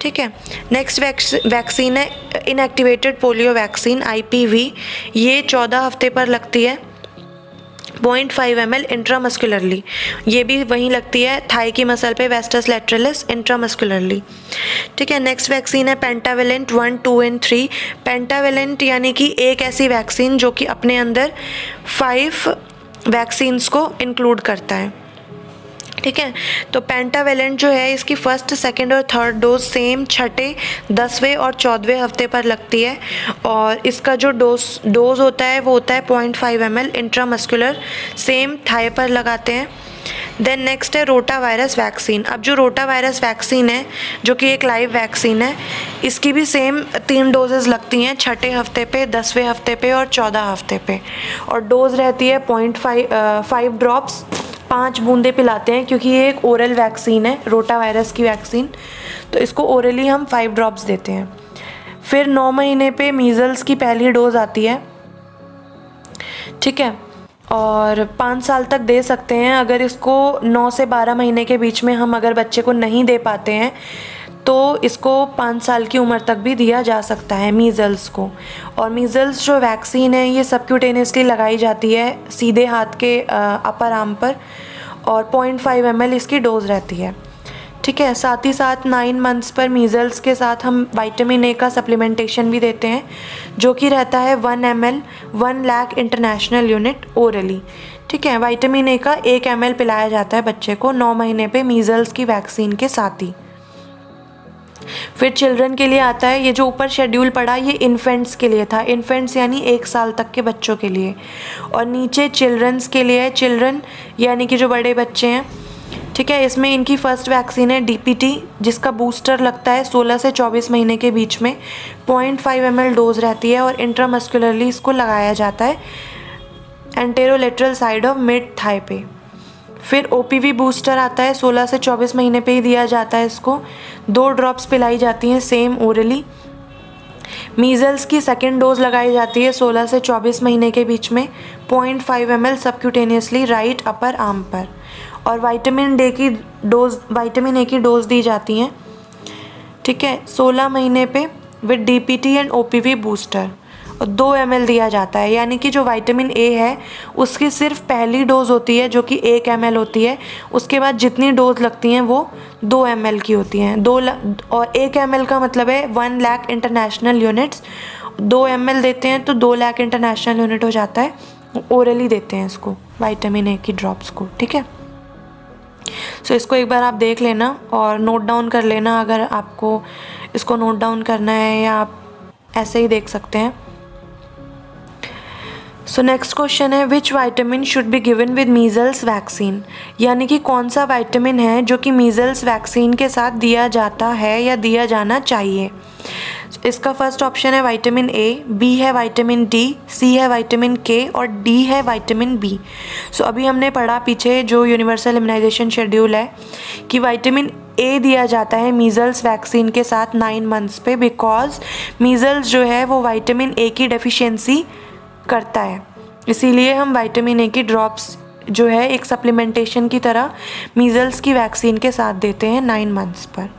ठीक है, नेक्स्ट वैक्सीन है इनएक्टिवेटेड पोलियो वैक्सीन IPV। ये 14 हफ्ते पर लगती है, 0.5 ml इंट्रामस्कुलरली। ये भी वहीं लगती है थाई की मसल पे, वेस्टस लैटरलिस, इंट्रामस्कुलरली। ठीक है, नेक्स्ट वैक्सीन है पेंटावेलेंट 1, 2 एंड 3। पेंटावेलेंट यानी कि एक ऐसी वैक्सीन जो कि अपने अंदर 5 वैक्सीन्स को इंक्लूड करता है। ठीक है, तो पेंटावेलेंट जो है इसकी फर्स्ट, सेकंड और थर्ड डोज सेम 6, 10वें और 14वें हफ्ते पर लगती है, और इसका जो डोज होता है वो होता है 0.5 ml इंट्रामस्कुलर, सेम थाई पर लगाते हैं। देन नेक्स्ट है रोटा वायरस वैक्सीन। अब जो रोटा वायरस वैक्सीन है जो कि एक लाइव वैक्सीन है, इसकी भी सेम 3 डोजेज़ लगती हैं, 6ठे हफ्ते पे, 10वें हफ्ते पे और 14 हफ्ते पे, और डोज रहती है 0.5 ड्रॉप्स, 5 बूंदे पिलाते हैं, क्योंकि ये एक ओरल वैक्सीन है, रोटा वायरस की वैक्सीन, तो इसको ओरली हम 5 ड्रॉप्स देते हैं। फिर 9 महीने पे मीज़ल्स की पहली डोज आती है। ठीक है, और 5 साल तक दे सकते हैं। अगर इसको 9 से 12 महीने के बीच में हम अगर बच्चे को नहीं दे पाते हैं तो इसको 5 साल की उम्र तक भी दिया जा सकता है मीज़ल्स को। और मीज़ल्स जो वैक्सीन है ये सबक्यूटेनियसली लगाई जाती है सीधे हाथ के अपर आर्म पर, और 0.5 ml इसकी डोज रहती है। ठीक है, साथ ही साथ 9 मंथ्स पर मीज़ल्स के साथ हम विटामिन ए का सप्लीमेंटेशन भी देते हैं, जो कि रहता है 1 ml 1 lakh international unit orally. ठीक है, विटामिन ए का 1 ml पिलाया जाता है बच्चे को 9 महीने पे मीज़ल्स की वैक्सीन के साथ ही। फिर चिल्ड्रन के लिए आता है, ये जो ऊपर शेड्यूल पड़ा ये इन्फेंट्स के लिए था, इन्फेंट्स यानी 1 साल तक के बच्चों के लिए, और नीचे चिल्ड्रंस के लिए है, चिल्ड्रन यानी कि जो बड़े बच्चे हैं, ठीक है। इसमें इनकी फर्स्ट वैक्सीन है DPT, जिसका बूस्टर लगता है 16 से 24 महीने के बीच में, 0.5 ml डोज रहती है और इंट्रामस्कुलरली इसको लगाया जाता है anterolateral side of mid thigh पे। फिर OPV बूस्टर आता है, 16 से 24 महीने पे ही दिया जाता है इसको, 2 ड्रॉप्स पिलाई जाती हैं सेम ओरली। मीज़ल्स की सेकेंड डोज लगाई जाती है 16 से 24 महीने के बीच में, 0.5 ml subcutaneously right upper arm पर। और विटामिन ए की डोज दी जाती हैं, ठीक है, 16 महीने पे with DPT and OPV booster, और 2 ml दिया जाता है। यानी कि जो विटामिन ए है उसकी सिर्फ पहली डोज होती है जो कि 1 ml होती है, उसके बाद जितनी डोज लगती हैं वो 2 ml की होती हैं। और 1 ml का मतलब है 1 लाख इंटरनेशनल यूनिट्स, 2 ml देते हैं तो 2 लाख इंटरनेशनल यूनिट हो जाता है। ओरली देते हैं इसको विटामिन ए की ड्रॉप्स को, ठीक है। सो इसको एक बार आप देख लेना और नोट डाउन कर लेना, अगर आपको इसको नोट डाउन करना है या आप ऐसे ही देख सकते हैं। सो नेक्स्ट क्वेश्चन है, which vitamin should be given with measles vaccine, यानी कि कौन सा विटामिन है जो कि मीज़ल्स वैक्सीन के साथ दिया जाता है या दिया जाना चाहिए। इसका फर्स्ट ऑप्शन है विटामिन ए, बी है विटामिन डी, सी है विटामिन के और डी है विटामिन बी। सो अभी हमने पढ़ा पीछे जो यूनिवर्सल इम्यूनाइजेशन शेड्यूल है कि विटामिन ए दिया जाता है मीज़ल्स वैक्सीन के साथ 9 मंथ्स पे, बिकॉज मीज़ल्स जो है वो विटामिन ए की डेफिशिएंसी करता है, इसीलिए हम विटामिन ए की ड्रॉप्स जो है एक सप्लीमेंटेशन की तरह मीज़ल्स की वैक्सीन के साथ देते हैं 9 मंथ्स पर।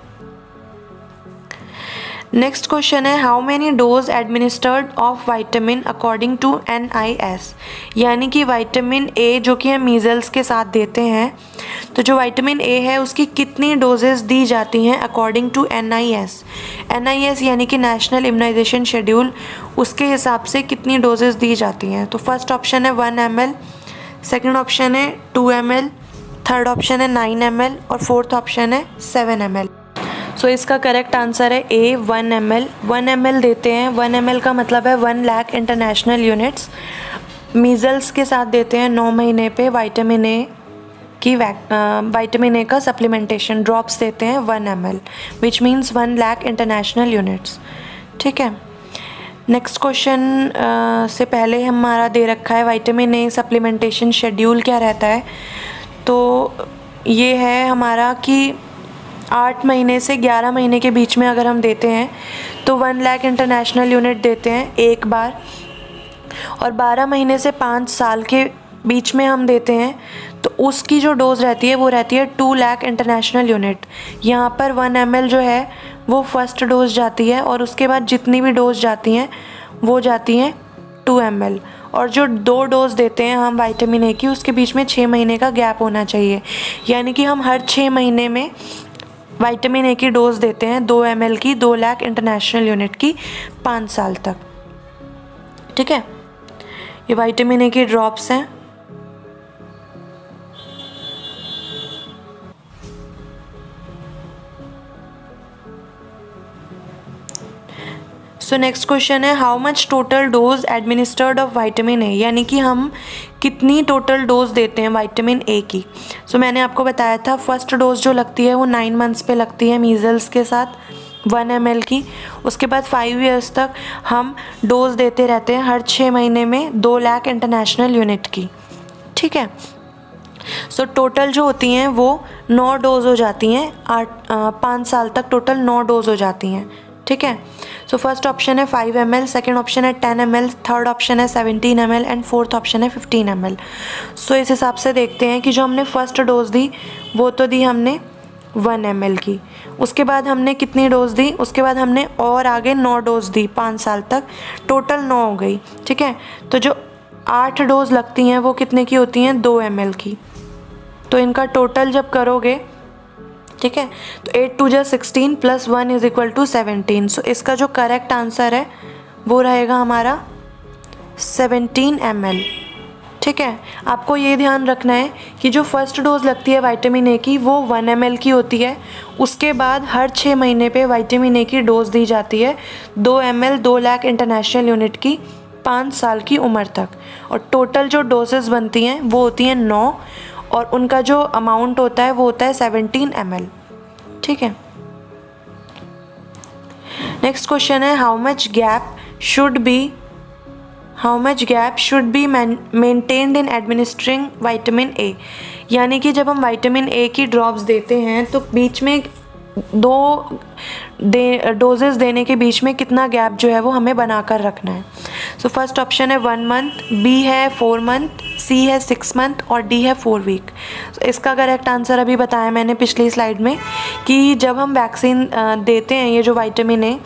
नेक्स्ट क्वेश्चन है, how many dose administered of vitamin according to NIS, यानी कि विटामिन ए जो कि हम मीज़ल्स के साथ देते हैं, तो जो विटामिन ए है उसकी कितनी डोजेस दी जाती हैं अकॉर्डिंग टू NIS यानी कि नेशनल इम्यूनाइजेशन शेड्यूल, उसके हिसाब से कितनी डोजेस दी जाती हैं। तो फर्स्ट ऑप्शन है 1 ml, सेकेंड ऑप्शन है 2 ml, थर्ड ऑप्शन है 9 ml और फोर्थ ऑप्शन है 7 ml। सो इसका करेक्ट आंसर है ए 1 ml। 1 ml देते हैं, 1 ml का मतलब है 1 लाख इंटरनेशनल यूनिट्स। मीज़ल्स के साथ देते हैं 9 महीने पे विटामिन ए का सप्लीमेंटेशन ड्रॉप्स देते हैं 1 ml, which means 1 lakh international units, ठीक है। नेक्स्ट क्वेश्चन से पहले हमारा दे रखा है विटामिन ए सप्लीमेंटेशन शेड्यूल क्या रहता है, तो ये है हमारा कि 8 महीने से 11 महीने के बीच में अगर हम देते हैं तो 1 लाख इंटरनेशनल यूनिट देते हैं एक बार, और 12 महीने से 5 साल के बीच में हम देते हैं तो उसकी जो डोज़ रहती है वो रहती है 2 लाख इंटरनेशनल यूनिट। यहाँ पर 1 ml जो है वो फर्स्ट डोज जाती है और उसके बाद जितनी भी डोज जाती हैं वो जाती हैं 2 ml, और जो 2 डोज देते हैं हम विटामिन ए की उसके बीच में 6 महीने का गैप होना चाहिए, यानी कि हम हर 6 महीने में विटामिन ए की डोज़ देते हैं 2 ml की, 2 लाख इंटरनेशनल यूनिट की 5 साल तक, ठीक है। ये विटामिन ए की ड्रॉप्स हैं। सो नेक्स्ट क्वेश्चन है, how much total dose administered of vitamin A, यानी कि हम कितनी टोटल डोज देते हैं विटामिन ए की। सो मैंने आपको बताया था फर्स्ट डोज जो लगती है वो 9 मंथ्स पे लगती है मीज़ल्स के साथ 1 ml की, उसके बाद 5 years तक हम डोज देते रहते हैं हर 6 महीने में 2 लाख इंटरनेशनल यूनिट की, ठीक है। सो टोटल जो होती हैं वो 9 डोज हो जाती हैं, 5 साल तक टोटल 9 डोज हो जाती हैं, ठीक है। सो फर्स्ट ऑप्शन है 5 ml, सेकेंड ऑप्शन है 10 ml, थर्ड ऑप्शन है 17 ml एंड फोर्थ ऑप्शन है 15 ml। सो इस हिसाब से देखते हैं कि जो हमने फर्स्ट डोज दी वो तो दी हमने 1 ml की, उसके बाद हमने कितनी डोज दी, उसके बाद हमने और आगे 9 डोज दी 5 साल तक, टोटल 9 हो गई, ठीक है। तो जो 8 डोज लगती हैं वो कितने की होती हैं, 2 ml की, तो इनका टोटल जब करोगे, ठीक है, तो 8 2 16 + 1 = 17। सो इसका जो करेक्ट आंसर है वो रहेगा हमारा 17 ml, ठीक है। आपको ये ध्यान रखना है कि जो फर्स्ट डोज लगती है विटामिन ए की वो 1 ml की होती है। उसके बाद हर 6 महीने पे विटामिन ए की डोज दी जाती है 2 ml 2 लाख इंटरनेशनल यूनिट की 5 साल की उम्र तक। और टोटल जो डोजेस बनती हैं वो होती हैं 9 और उनका जो अमाउंट होता है वो होता है 17 ml। ठीक है। नेक्स्ट क्वेश्चन है how much gap should be maintained in administering vitamin A. यानी कि जब हम विटामिन ए की ड्रॉप्स देते हैं तो बीच में डोजेस देने के बीच में कितना गैप जो है वो हमें बनाकर रखना है। सो फर्स्ट ऑप्शन है 1 मंथ, बी है 4 मंथ, सी है 6 मंथ और डी है 4 वीक। इसका करेक्ट आंसर अभी बताया मैंने पिछली स्लाइड में कि जब हम वैक्सीन देते हैं ये जो विटामिन ए,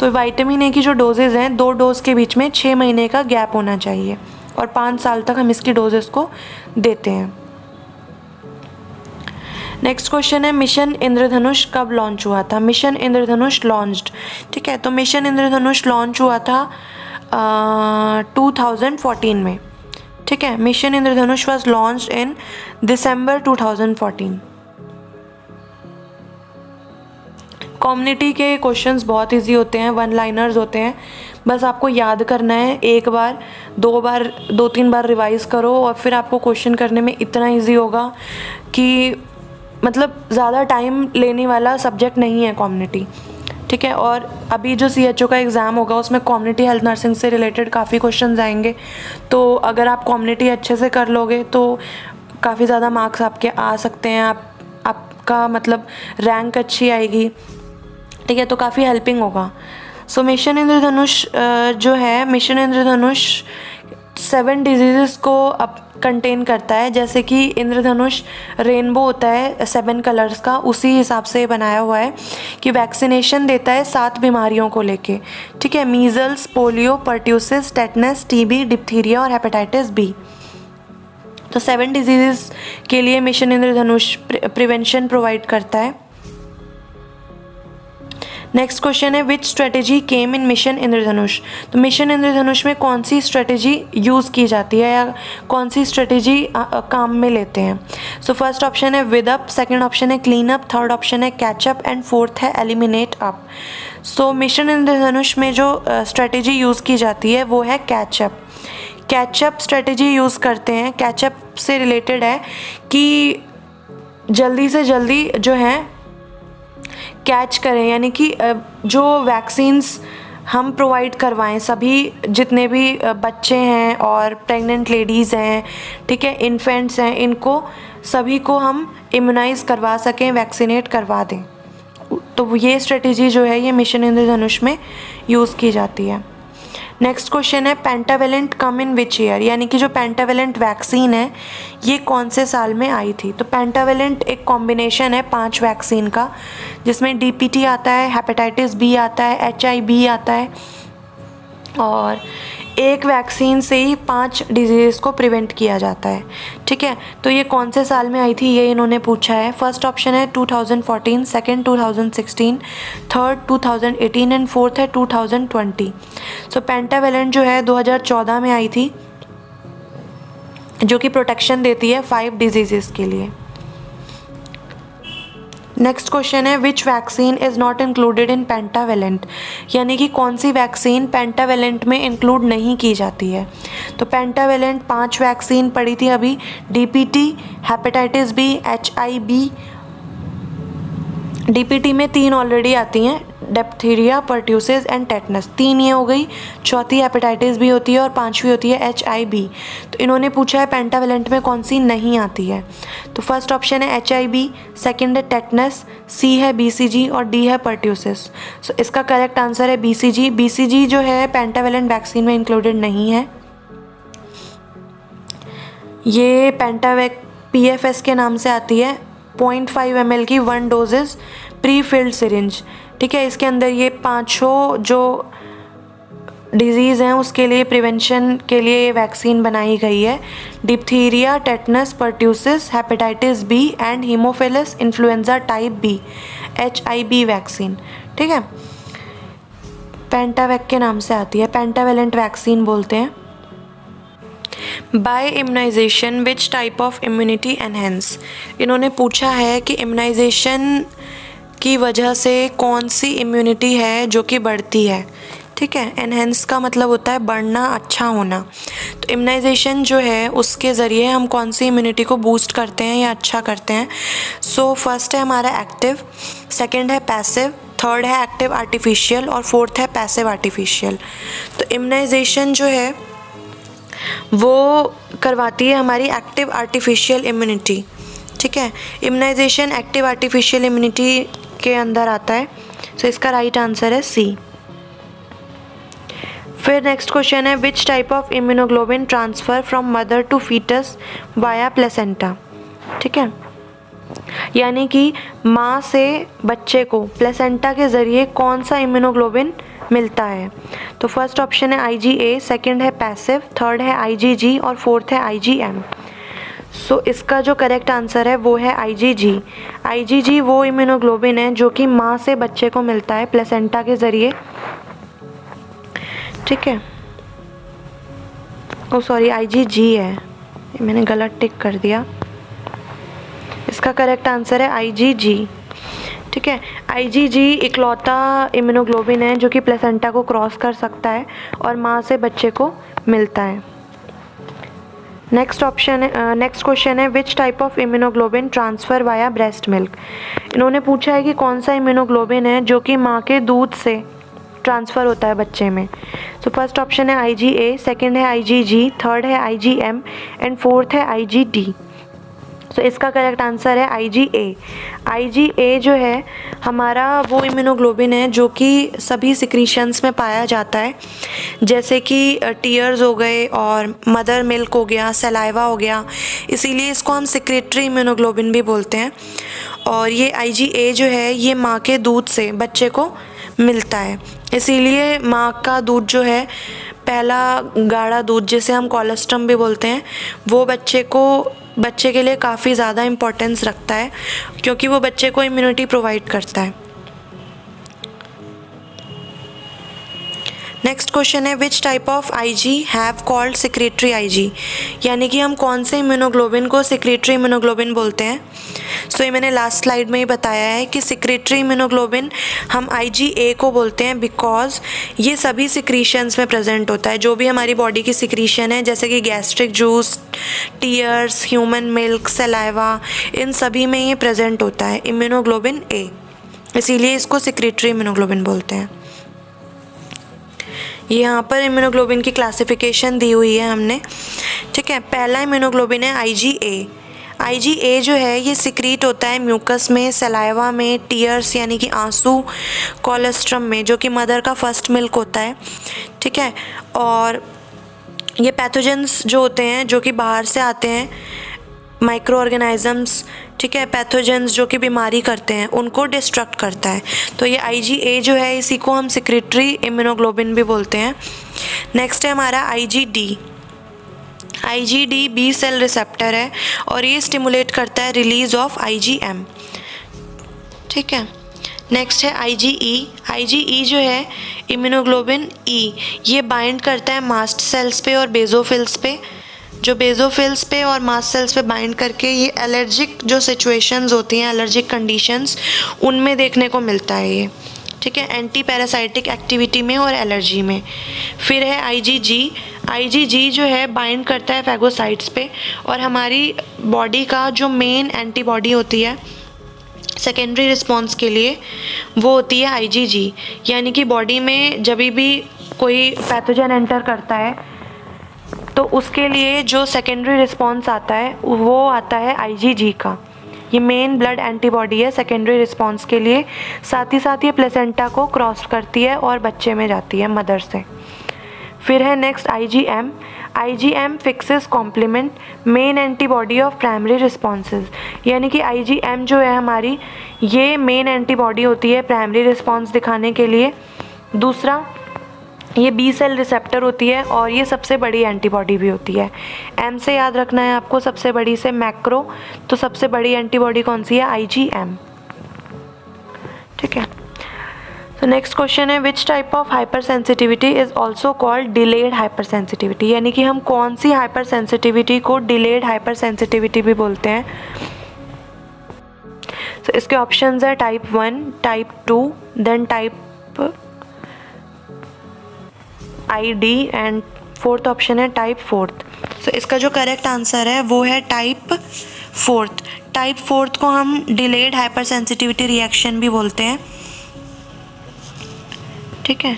तो विटामिन ए की जो डोजेज़ हैं 2 डोज के बीच में 6 महीने का गैप होना चाहिए और 5 साल तक हम इसकी डोजेज़ को देते हैं। नेक्स्ट क्वेश्चन है मिशन इंद्रधनुष कब लॉन्च हुआ था। मिशन इंद्रधनुष लॉन्च्ड, ठीक है, तो मिशन इंद्रधनुष लॉन्च हुआ था 2014 में। ठीक है, mission Indradhanush was launched in December 2014। Community के क्वेश्चंस बहुत इजी होते हैं, 1 लाइनर्स होते हैं, बस आपको याद करना है, एक बार 2-3 बार रिवाइज करो और फिर आपको क्वेश्चन करने में इतना इजी होगा कि मतलब ज़्यादा टाइम लेने वाला सब्जेक्ट नहीं है कम्युनिटी। ठीक है, और अभी जो CHO का एग्ज़ाम होगा उसमें कम्युनिटी हेल्थ नर्सिंग से रिलेटेड काफ़ी क्वेश्चंस आएंगे, तो अगर आप कम्युनिटी अच्छे से कर लोगे तो काफ़ी ज़्यादा मार्क्स आपके आ सकते हैं, आपका मतलब रैंक अच्छी आएगी। ठीक है, तो काफ़ी हेल्पिंग होगा। सो मिशन इंद्रधनुष जो है, मिशन इंद्रधनुष 7 डिजीज़ को अब कंटेन करता है। जैसे कि इंद्रधनुष रेनबो होता है 7 कलर्स का, उसी हिसाब से बनाया हुआ है कि वैक्सीनेशन देता है 7 बीमारियों को लेके। ठीक है, measles, polio, pertussis, tetanus, TB, diphtheria और हेपेटाइटिस बी। तो 7 डिजीज़ के लिए मिशन इंद्रधनुष प्रिवेंशन प्रोवाइड करता है। नेक्स्ट क्वेश्चन है विच स्ट्रेटेजी केम इन मिशन इंद्रधनुष। तो मिशन इंद्रधनुष में कौन सी स्ट्रेटेजी यूज़ की जाती है या कौन सी स्ट्रेटेजी काम में लेते हैं। सो फर्स्ट ऑप्शन है विद अप, सेकेंड ऑप्शन है क्लीन अप, थर्ड ऑप्शन है कैच अप एंड फोर्थ है एलिमिनेट अप। सो मिशन इंद्रधनुष में जो स्ट्रेटेजी यूज़ की जाती है वो है कैचअप। कैचअप स्ट्रेटेजी यूज़ करते हैं। कैचअप से रिलेटेड है कि जल्दी से जल्दी जो है कैच करें, यानी कि जो वैक्सीन्स हम प्रोवाइड करवाएं, सभी जितने भी बच्चे हैं और प्रेग्नेंट लेडीज़ हैं, ठीक है, इन्फेंट्स हैं, इनको सभी को हम इम्यूनाइज़ करवा सकें, वैक्सीनेट करवा दें। तो ये स्ट्रेटेजी जो है ये मिशन इंद्रधनुष में यूज़ की जाती है। नेक्स्ट क्वेश्चन है pentavalent come in which year, यानी कि जो पेंटावेलेंट वैक्सीन है ये कौन से साल में आई थी। तो पेंटावेलेंट एक कॉम्बिनेशन है 5 वैक्सीन का, जिसमें DPT आता है, हेपेटाइटिस बी आता है, HIV आता है, और एक वैक्सीन से ही 5 डिजीज़ को प्रिवेंट किया जाता है। ठीक है, तो ये कौन से साल में आई थी ये इन्होंने पूछा है। फर्स्ट ऑप्शन है 2014, सेकंड 2016, थर्ड 2018 एंड फोर्थ है 2020। सो पेंटावेलेंट जो है 2014 में आई थी, जो कि प्रोटेक्शन देती है 5 डिजीज़ के लिए। नेक्स्ट क्वेश्चन है which vaccine is not included in pentavalent, यानी कि कौन सी वैक्सीन पेंटावेलेंट में इंक्लूड नहीं की जाती है। तो पेंटावेलेंट 5 वैक्सीन पड़ी थी अभी, DPT, hepatitis B, HIV। DPT में 3 ऑलरेडी आती हैं, डिप्थीरिया, पर्ट्यूसिस एंड टेटनस, 3 ये हो गई, चौथी हेपेटाइटिस बी होती है और 5वीं होती है HIV। तो इन्होंने पूछा है पेंटावेलेंट में कौन सी नहीं आती है। तो फर्स्ट ऑप्शन है HIV, सेकंड है टेटनस, C है BCG और D है पर्ट्यूसिस। सो इसका करेक्ट आंसर है BCG। BCG जो है पेंटावेलेंट वैक्सीन में इंक्लूडेड नहीं है। ये पेंटावेक PFS के नाम से आती है, 0.5 ml की 1 डोजेज प्री फिल्ड सिरिंज। ठीक है, इसके अंदर ये 5 जो डिजीज़ हैं उसके लिए प्रिवेंशन के लिए ये वैक्सीन बनाई गई है। Diphtheria, tetanus, pertussis, hepatitis B and haemophilus influenza type B, HIV vaccine. ठीक है, पेंटावेक के नाम से आती है, पेंटावेलेंट वैक्सीन बोलते हैं। By immunisation which type of immunity enhance. इन्होंने पूछा है कि इम्यूनाइजेशन की वजह से कौन सी इम्यूनिटी है जो कि बढ़ती है। ठीक है, एनहेंस का मतलब होता है बढ़ना, अच्छा होना। तो इम्यूनाइजेशन जो है उसके ज़रिए हम कौन सी इम्यूनिटी को बूस्ट करते हैं या अच्छा करते हैं। सो फर्स्ट है हमारा एक्टिव, सेकंड है पैसिव, थर्ड है एक्टिव आर्टिफिशियल और फोर्थ है पैसिव आर्टिफिशियल। तो इम्यूनाइजेशन जो है वो करवाती है हमारी एक्टिव आर्टिफिशियल इम्यूनिटी। ठीक है, इम्यूनाइजेशन एक्टिव आर्टिफिशियल इम्यूनिटी के अंदर आता है। सो इसका राइट आंसर है सी। फिर नेक्स्ट क्वेश्चन है which type of immunoglobin transfer from mother to foetus via placenta. ठीक है, यानी कि माँ से बच्चे को प्लेसेंटा के ज़रिए कौन सा इम्यूनोग्लोबिन मिलता है। तो फर्स्ट ऑप्शन है IgA, सेकंड है पैसिव, थर्ड है IgG और फोर्थ है IgM। सो इसका जो करेक्ट आंसर है वो है IgG। IgG वो इम्यूनोग्लोबिन है जो कि माँ से बच्चे को मिलता है प्लेसेंटा के ज़रिए। ठीक है, ओ सॉरी IgG है, मैंने गलत टिक कर दिया। इसका करेक्ट आंसर है IgG। ठीक है, IgG इकलौता इम्यूनोग्लोबिन है जो कि प्लेसेंटा को क्रॉस कर सकता है और माँ से बच्चे को मिलता है। नेक्स्ट क्वेश्चन है which type of immunoglobin transfer via breast milk. इन्होंने पूछा है कि कौन सा इम्यूनोग्लोबिन है जो कि माँ के दूध से ट्रांसफ़र होता है बच्चे में। सो फर्स्ट ऑप्शन है IgA, सेकंड है IgG, थर्ड है IgM एंड फोर्थ है IgD। सो इसका करेक्ट आंसर है IgA। IgA जो है हमारा वो इम्यूनोग्लोबिन है जो कि सभी सिक्रीशंस में पाया जाता है, जैसे कि टीयर्स हो गए और मदर मिल्क हो गया, सलाइवा हो गया, इसीलिए इसको हम सिक्रेटरी इम्यूनोग्लोबिन भी बोलते हैं। और ये IgA जो है ये माँ के दूध से बच्चे को मिलता है, इसीलिए माँ का दूध जो है पहला गाढ़ा दूध जिसे हम कोलेस्ट्रम भी बोलते हैं, वो बच्चे के लिए काफ़ी ज़्यादा इम्पोर्टेंस रखता है क्योंकि वो बच्चे को इम्यूनिटी प्रोवाइड करता है। नेक्स्ट क्वेश्चन है which type of IG have called secretory IG, यानी कि हम कौन से इम्यूनोग्लोबिन को सिक्रेटरी इम्यूनोग्लोबिन बोलते हैं। सो ये मैंने लास्ट स्लाइड में ही बताया है कि सिक्रेटरी इम्यूनोग्लोबिन हम IgA को बोलते हैं बिकॉज ये सभी सिक्रीशंस में प्रेजेंट होता है, जो भी हमारी बॉडी की सिक्रीशन है जैसे कि gastric juice, tears, human milk, saliva, इन सभी में ये प्रेजेंट होता है इम्यूनोग्लोबिन A, इसीलिए इसको सिक्रेटरी इम्यूनोग्लोबिन बोलते हैं। यहाँ पर इम्यूनोग्लोबिन की क्लासिफिकेशन दी हुई है हमने। ठीक है, पहला इम्यूनोग्लोबिन है IgA। IgA जो है ये सिक्रीट होता है म्यूकस में, सलाइवा में, टीयर्स यानी कि आंसू, कोलेस्ट्रम में जो कि मदर का फर्स्ट मिल्क होता है। ठीक है, और ये पैथोजेंस जो होते हैं जो कि बाहर से आते हैं, माइक्रो ऑर्गेनिजम्स, ठीक है, पैथोजेंस जो कि बीमारी करते हैं उनको डिस्ट्रक्ट करता है। तो ये IgA जो है इसी को हम सिक्रेटरी इम्यूनोग्लोबिन भी बोलते हैं। नेक्स्ट है हमारा IgD। IgD B cell receptor है और ये स्टिमुलेट करता है रिलीज़ ऑफ IgM। ठीक है, नेक्स्ट है IgE। IgE जो है इम्यूनोग्लोबिन E, ये बाइंड करता है मास्ट सेल्स पे और बेसोफिल्स पे, जो बेसोफिल्स पे और मास्ट सेल्स पे बाइंड करके ये एलर्जिक जो सिचुएशंस होती हैं, एलर्जिक कंडीशंस, उनमें देखने को मिलता है ये। ठीक है, एंटी पैरासाइटिक एक्टिविटी में और एलर्जी में। फिर है IgG। IgG जो है बाइंड करता है फैगोसाइट्स पे और हमारी बॉडी का जो मेन एंटीबॉडी होती है सेकेंडरी रिस्पॉन्स के लिए वो होती है IgG, यानी कि बॉडी में जब भी कोई पैथोजन एंटर करता है तो उसके लिए जो सेकेंडरी रिस्पॉन्स आता है वो आता है IgG का। ये मेन ब्लड एंटीबॉडी है सेकेंडरी रिस्पॉन्स के लिए, साथ ही साथ ये प्लेसेंटा को क्रॉस करती है और बच्चे में जाती है मदर से। फिर है next IgM। IgM fixes complement main antibody of primary responses, यानी कि IgM जो है हमारी ये मेन एंटीबॉडी होती है प्राइमरी रिस्पॉन्स दिखाने के लिए। दूसरा ये B सेल रिसेप्टर होती है और ये सबसे बड़ी एंटीबॉडी भी होती है। M से याद रखना है आपको, सबसे बड़ी से मैक्रो, तो सबसे बड़ी एंटीबॉडी कौन सी है? IgM। ठीक है, तो नेक्स्ट क्वेश्चन है which type of hyper sensitivity is also called delayed hyper sensitivity, यानी कि हम कौन सी हाइपर सेंसिटिविटी को डिलेड हाइपर सेंसिटिविटी भी बोलते हैं। तो इसके ऑप्शंस है type 1, type 2, then type ID and fourth option है टाइप 4। तो इसका जो करेक्ट आंसर है वो है टाइप 4। टाइप 4 को हम डिलेड हाइपर सेंसिटिविटी रिएक्शन भी बोलते हैं, ठीक है।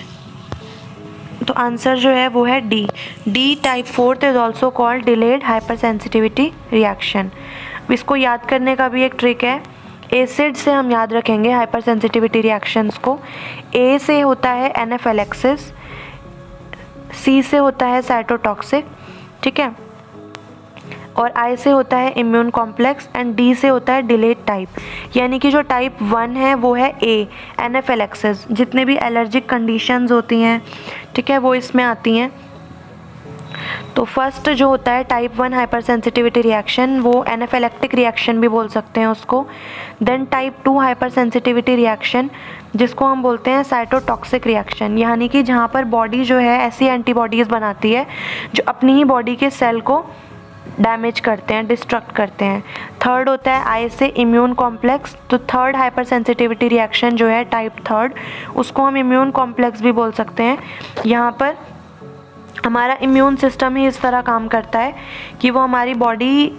तो आंसर जो है वो है D type 4 is also called delayed hyper sensitivity reaction. इसको याद करने का भी एक ट्रिक है, एसिड से हम याद रखेंगे हाइपर सेंसिटिविटी रिएक्शंस को। ए से होता है एनाफिलैक्सिस, सी से होता है साइटोटॉक्सिक, ठीक है, और आई से होता है इम्यून कॉम्प्लेक्स एंड डी से होता है डिलेड टाइप। यानी कि जो टाइप 1 है वो है ए एनाफिलैक्सिस, जितने भी एलर्जिक कंडीशंस होती हैं, ठीक है, वो इसमें आती हैं। तो फर्स्ट जो होता है टाइप 1 हाइपर सेंसिटिविटी रिएक्शन, वो एनाफिलैक्टिक रिएक्शन भी बोल सकते हैं उसको। Then type 2 hyper sensitivity reaction, जिसको हम बोलते हैं साइटोटॉक्सिक रिएक्शन, यानी कि जहाँ पर बॉडी जो है ऐसी एंटीबॉडीज़ बनाती है जो अपनी ही बॉडी के सेल को डैमेज करते हैं, डिस्ट्रक्ट करते हैं। थर्ड होता है आई से इम्यून कॉम्प्लेक्स। तो थर्ड हाइपर सेंसिटिविटी रिएक्शन जो है टाइप 3, उसको हम इम्यून कॉम्प्लेक्स भी बोल सकते हैं। यहाँ पर हमारा इम्यून सिस्टम ही इस तरह काम करता है कि वो हमारी बॉडी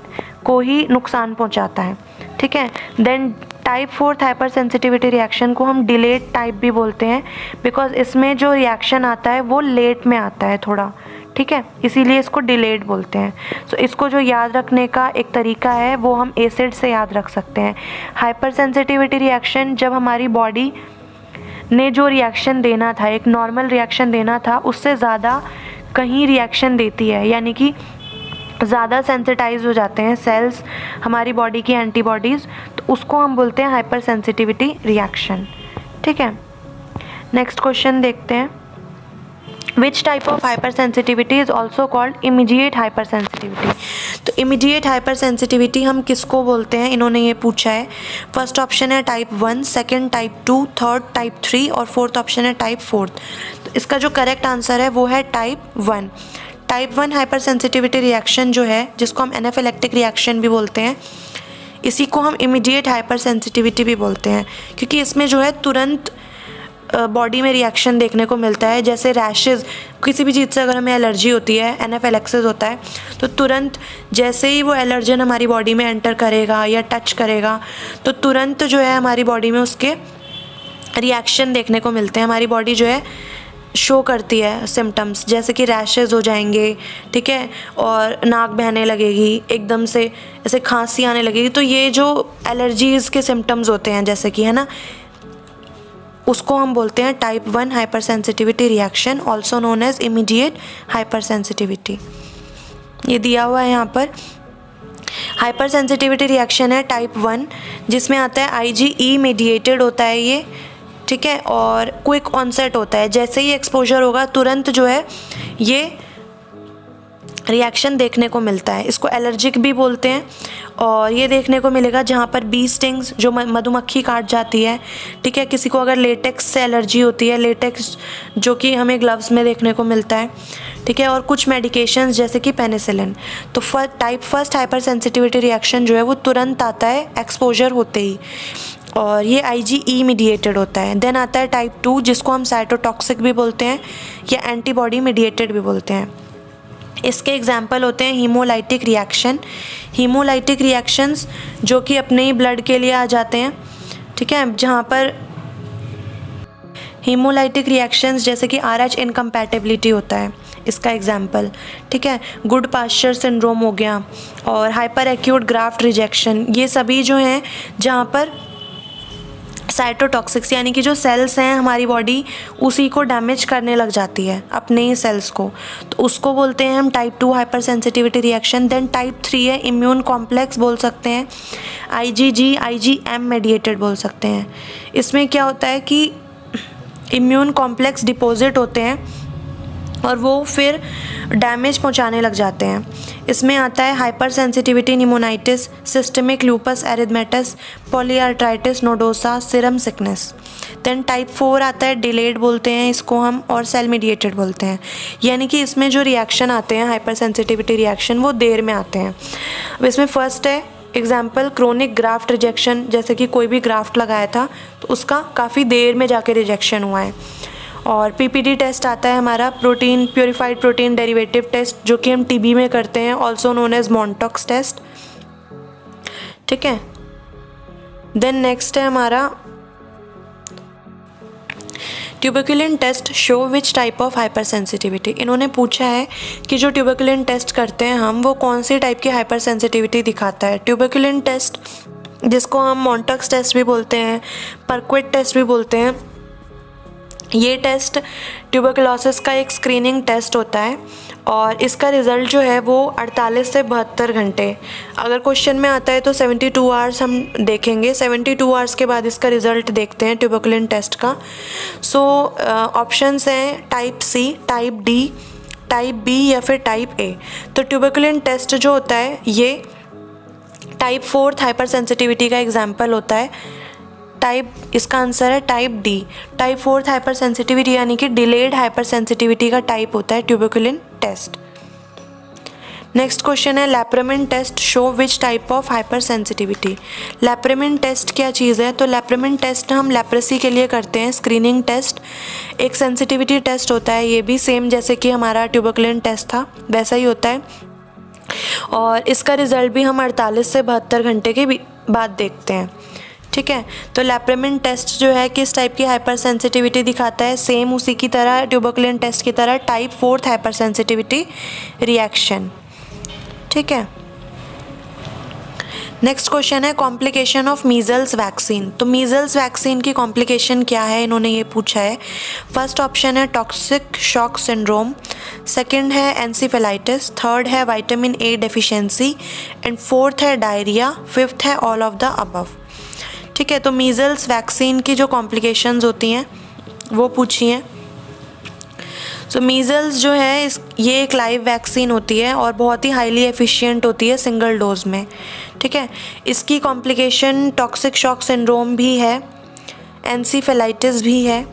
को ही नुकसान पहुंचाता है, ठीक है। Then type 4 hyper sensitivity reaction को हम डिलेड टाइप भी बोलते हैं, बिकॉज इसमें जो रिएक्शन आता है वो लेट में आता है थोड़ा, ठीक है, इसीलिए इसको डिलेड बोलते हैं। सो इसको जो याद रखने का एक तरीका है वो हम एसिड से याद रख सकते हैं। हाइपर सेंसिटिविटी रिएक्शन जब हमारी बॉडी ने जो रिएक्शन देना था, एक नॉर्मल रिएक्शन देना था, उससे ज़्यादा कहीं रिएक्शन देती है, यानी कि ज़्यादा सेंसिटाइज हो जाते हैं सेल्स हमारी बॉडी की एंटीबॉडीज़, तो उसको हम बोलते हैं हाइपर सेंसिटिविटी रिएक्शन, ठीक है। नेक्स्ट क्वेश्चन देखते हैं, विच type of hyper sensitivity is also called immediate hyper sensitivity. तो इमीडिएट हाइपर सेंसिटिविटी हम किसको बोलते हैं, इन्होंने ये पूछा है। फर्स्ट ऑप्शन है type 1, second type 2, third type 3 और फोर्थ ऑप्शन है टाइप 4। तो इसका जो करेक्ट आंसर है वो है type 1। Type 1 hyper sensitivity reaction जो है, जिसको हम एनाफिलैक्टिक रिएक्शन भी बोलते हैं, इसी को हम इमीडिएट हाइपर सेंसिटिविटी भी बोलते हैं, क्योंकि इसमें जो है तुरंत बॉडी में रिएक्शन देखने को मिलता है। जैसे रैशेज़, किसी भी चीज़ से अगर हमें एलर्जी होती है, एनाफिलैक्सिस होता है, तो तुरंत जैसे ही वो एलर्जन हमारी बॉडी में एंटर करेगा या टच करेगा, तो तुरंत जो है हमारी बॉडी में उसके रिएक्शन देखने को मिलते हैं। हमारी बॉडी जो है शो करती है सिम्टम्स, जैसे कि रैशेज़ हो जाएंगे, ठीक है, और नाक बहने लगेगी, एकदम से ऐसे खांसी आने लगेगी। तो ये जो एलर्जीज़ के सिम्टम्स होते हैं, जैसे कि, है ना, उसको हम बोलते हैं type 1 hyper sensitivity reaction, also known as immediate hyper sensitivity. ये दिया हुआ है यहाँ पर। हाइपर सेंसिटिविटी रिएक्शन है टाइप 1, जिसमें आता है IgE मीडिएटेड होता है ये, ठीक है, और क्विक ऑनसेट होता है। जैसे ही एक्सपोजर होगा तुरंत जो है ये रिएक्शन देखने को मिलता है। इसको एलर्जिक भी बोलते हैं, और ये देखने को मिलेगा जहाँ पर बी स्टिंग्स, जो मधुमक्खी काट जाती है, ठीक है। किसी को अगर लेटेक्स से एलर्जी होती है, लेटेक्स जो कि हमें ग्लव्स में देखने को मिलता है, ठीक है, और कुछ मेडिकेशंस जैसे कि पेनिसिलिन। तो टाइप 1 हाइपर सेंसिटिविटी रिएक्शन जो है वो तुरंत आता है एक्सपोजर होते ही, और ये IgE मीडिएटेड होता है। देन आता है टाइप 2, जिसको हम साइटोटॉक्सिक भी बोलते हैं या एंटीबॉडी मीडिएटेड भी बोलते हैं। इसके एग्जाम्पल होते हैं हीमोलाइटिक रिएक्शन, हीमोलाइटिक रिएक्शंस जो कि अपने ही ब्लड के लिए आ जाते हैं, ठीक है, जहाँ पर हीमोलाइटिक रिएक्शंस जैसे कि RH इनकम्पैटिबिलिटी होता है इसका एग्जाम्पल, ठीक है, गुड पास्चर सिंड्रोम हो गया, और हाइपर एक्यूट ग्राफ्ट रिजेक्शन, ये सभी जो हैं जहाँ पर साइटोटॉक्सिक्स, यानी कि जो सेल्स हैं हमारी बॉडी उसी को डैमेज करने लग जाती है, अपने ही सेल्स को, तो उसको बोलते हैं हम type 2 hyper sensitivity reaction. Then type 3 है इम्यून कॉम्प्लेक्स बोल सकते हैं, IgG IgM मेडिएटेड बोल सकते हैं। इसमें क्या होता है कि इम्यून कॉम्प्लेक्स डिपॉजिट होते हैं और वो फिर डैमेज पहुंचाने लग जाते हैं। इसमें आता है hyper sensitivity pneumonitis, systemic lupus erythematosus, polyarthritis nodosa, serum sickness. Then type 4 आता है डिलेड बोलते हैं इसको हम, और सेल मीडिएटेड बोलते हैं, यानी कि इसमें जो रिएक्शन आते हैं हाइपर सेंसिटिविटी रिएक्शन वो देर में आते हैं। अब इसमें फर्स्ट है एग्जाम्पल क्रोनिक ग्राफ्ट रिजेक्शन, जैसे कि कोई भी ग्राफ्ट लगाया था तो उसका काफ़ी देर में जाके रिजेक्शन हुआ है। और पीपीडी टेस्ट आता है हमारा protein purified protein derivative test, जो कि हम टीबी में करते हैं, also known as Mantoux test. ठीक है, देन नेक्स्ट है हमारा tuberculin test show which type of hyper sensitivity. इन्होंने पूछा है कि जो ट्यूबरकुलिन टेस्ट करते हैं हम वो कौन सी टाइप की हाइपर सेंसिटिविटी दिखाता है। ट्यूबरकुलिन टेस्ट, जिसको हम मॉन्टॉक्स टेस्ट भी बोलते हैं, परक्विट टेस्ट भी बोलते हैं, ये टेस्ट ट्यूबरकुलोसिस का एक स्क्रीनिंग टेस्ट होता है और इसका रिज़ल्ट जो है वो 48 से 72 घंटे, अगर क्वेश्चन में आता है तो 72 आवर्स हम देखेंगे, 72 आवर्स के बाद इसका रिज़ल्ट देखते हैं ट्यूबरकुलिन टेस्ट का। सो ऑप्शंस हैं type C, type D, type B या फिर टाइप ए। तो ट्यूबरकुलिन टेस्ट जो होता है ये टाइप 4 हाइपर सेंसिटिविटी का एग्जाम्पल होता है। टाइप, इसका आंसर है type D. Type 4 hyper sensitivity यानी कि डिलेड हाइपर सेंसिटिविटी का टाइप होता है ट्यूबरकुलिन टेस्ट। नेक्स्ट क्वेश्चन है lepromin test show which type of hyper sensitivity. Lepromin test क्या चीज़ है? तो लैप्रामिन टेस्ट हम लेप्रेसी के लिए करते हैं, स्क्रीनिंग टेस्ट, एक सेंसिटिविटी टेस्ट होता है, ये भी सेम जैसे कि हमारा ट्यूबरकुलिन टेस्ट था वैसा ही होता है, और इसका रिज़ल्ट भी हम 48 से 72 घंटे के बाद देखते हैं। ठीक है, तो लैप्रामिन टेस्ट जो है किस टाइप की हाइपर सेंसिटिविटी दिखाता है? सेम उसी की तरह ट्यूबरकुलिन टेस्ट की तरह टाइप 4 हाइपर सेंसिटिविटी रिएक्शन। ठीक है, नेक्स्ट क्वेश्चन है कॉम्प्लिकेशन ऑफ मीजल्स वैक्सीन। तो मीजल्स वैक्सीन की कॉम्प्लिकेशन क्या है, इन्होंने ये पूछा है। फर्स्ट ऑप्शन है टॉक्सिक शॉक सिंड्रोम, सेकंड है एनसीफेलाइटिस, थर्ड है vitamin A deficiency and fourth है डायरिया, फिफ्थ है ऑल ऑफ द अबव। ठीक है, तो मीजल्स वैक्सीन की जो कॉम्प्लिकेशंस होती हैं वो पूछी हैं। सो मीजल्स जो है ये एक लाइव वैक्सीन होती है और बहुत ही हाईली एफिशिएंट होती है सिंगल डोज में। ठीक है, इसकी कॉम्प्लिकेशन टॉक्सिक शॉक सिंड्रोम भी है, एनसीफेलाइटिस भी है।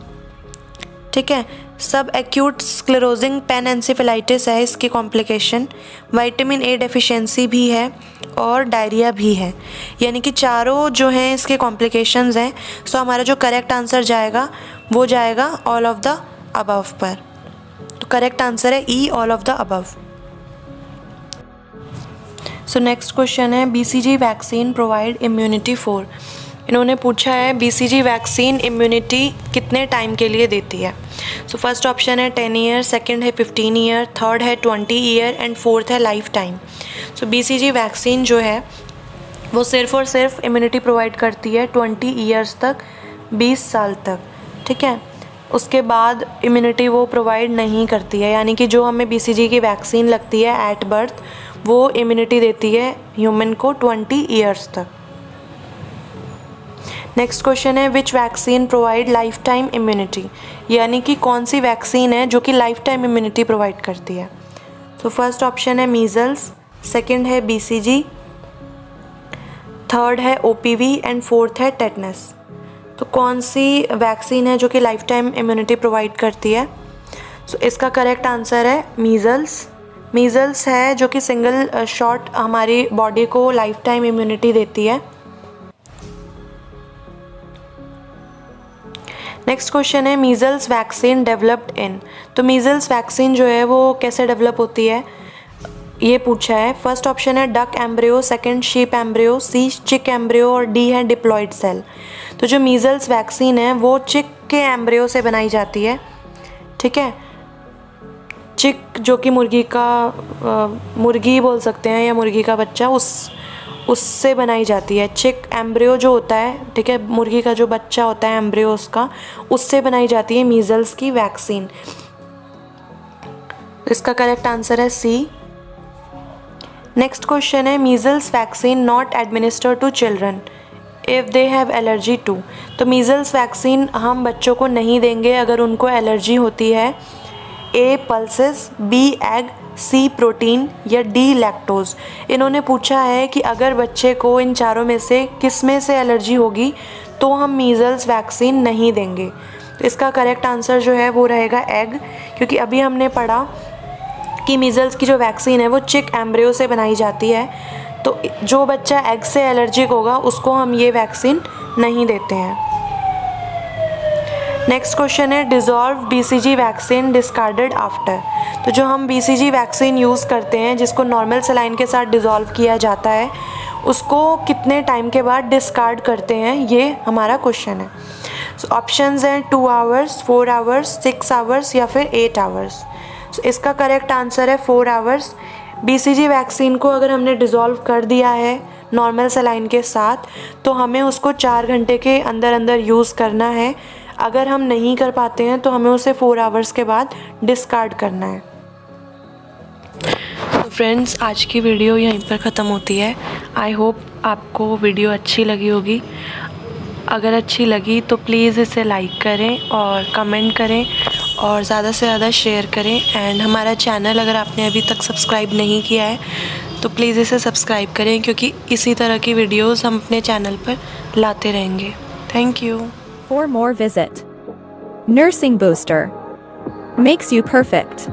ठीक है, सब एक्यूट स्क्लेरोजिंग पेनएन्सेफेलाइटिस है इसकी कॉम्प्लिकेशन, विटामिन ए डेफिशिएंसी भी है और डायरिया भी है, यानी कि चारों जो हैं इसके कॉम्प्लिकेशंस हैं। सो हमारा जो करेक्ट आंसर जाएगा वो जाएगा ऑल ऑफ द अबव पर। तो करेक्ट आंसर है E, all of the above. So next question है BCG vaccine provide immunity for. इन्होंने पूछा है बीसीजी वैक्सीन इम्यूनिटी कितने टाइम के लिए देती है। सो फर्स्ट ऑप्शन है 10 ईयर, सेकंड है 15 ईयर, थर्ड है 20 ईयर एंड फोर्थ है लाइफ टाइम। सो बीसीजी वैक्सीन जो है वो सिर्फ और सिर्फ इम्यूनिटी प्रोवाइड करती है 20 ईयर्स तक, 20 साल तक। ठीक है, उसके बाद इम्यूनिटी वो प्रोवाइड नहीं करती है, यानी कि जो हमें बीसीजी की वैक्सीन लगती है एट बर्थ वो इम्यूनिटी देती है ह्यूमन को 20 ईयर्स तक। नेक्स्ट क्वेश्चन है which vaccine provide life time immunity, यानी कि कौन सी वैक्सीन है जो कि लाइफ टाइम इम्यूनिटी प्रोवाइड करती है। तो फर्स्ट ऑप्शन है मीजल्स, सेकंड है बीसीजी, थर्ड है ओपीवी एंड फोर्थ है टेटनस। तो कौन सी वैक्सीन है जो कि लाइफ टाइम इम्यूनिटी प्रोवाइड करती है? सो इसका करेक्ट आंसर है मीजल्स। मीजल्स है जो कि सिंगल शॉट हमारी बॉडी को लाइफ टाइम इम्यूनिटी देती है। नेक्स्ट क्वेश्चन है मीजल्स वैक्सीन डेवलप्ड इन। तो मीजल्स वैक्सीन जो है वो कैसे डेवलप होती है ये पूछा है। फर्स्ट ऑप्शन है duck embryo, second sheep embryo, C chick embryo और डी है डिप्लॉयड सेल। तो जो मीजल्स वैक्सीन है वो चिक के एम्ब्रियो से बनाई जाती है। ठीक है, चिक जो कि मुर्गी बोल सकते हैं या मुर्गी का बच्चा, उससे बनाई जाती है। चिक एम्ब्रियो जो होता है, ठीक है, मुर्गी का जो बच्चा होता है एम्ब्रियो उसका, उससे बनाई जाती है मीजल्स की वैक्सीन। इसका करेक्ट आंसर है सी। नेक्स्ट क्वेश्चन है measles vaccine not administer to children if they have allergy to. तो मीजल्स वैक्सीन हम बच्चों को नहीं देंगे अगर उनको एलर्जी होती है ए पल्सेस, बी एग, सी प्रोटीन या डी लैक्टोज। इन्होंने पूछा है कि अगर बच्चे को इन चारों में से किस में से एलर्जी होगी तो हम मीज़ल्स वैक्सीन नहीं देंगे। तो इसका करेक्ट आंसर जो है वो रहेगा एग, क्योंकि अभी हमने पढ़ा कि मीज़ल्स की जो वैक्सीन है वो चिक एम्ब्रियो से बनाई जाती है। तो जो बच्चा एग से एलर्जिक होगा उसको हम ये वैक्सीन नहीं देते हैं। नेक्स्ट क्वेश्चन है dissolve BCG vaccine discarded after. तो जो हम BCG वैक्सीन यूज़ करते हैं जिसको नॉर्मल सलाइन के साथ डिज़ोल्व किया जाता है उसको कितने टाइम के बाद डिस्कार्ड करते हैं, ये हमारा क्वेश्चन है। सो ऑप्शंस हैं 2 आवर्स, 4 आवर्स, 6 आवर्स या फिर 8 आवर्स। सो इसका करेक्ट आंसर है 4 आवर्स। BCG वैक्सीन को अगर हमने डिज़ोल्व कर दिया है नॉर्मल सलाइन के साथ तो हमें उसको 4 घंटे के अंदर अंदर यूज़ करना है। अगर हम नहीं कर पाते हैं तो हमें उसे 4 आवर्स के बाद डिस्कार्ड करना है। तो फ्रेंड्स, आज की वीडियो यहीं पर ख़त्म होती है। आई होप आपको वीडियो अच्छी लगी होगी। अगर अच्छी लगी तो प्लीज़ इसे लाइक करें और कमेंट करें और ज़्यादा से ज़्यादा शेयर करें। एंड हमारा चैनल अगर आपने अभी तक सब्सक्राइब नहीं किया है तो प्लीज़ इसे सब्सक्राइब करें, क्योंकि इसी तरह की वीडियोस हम अपने चैनल पर लाते रहेंगे। Thank you. For more visit Nursing Booster makes you perfect.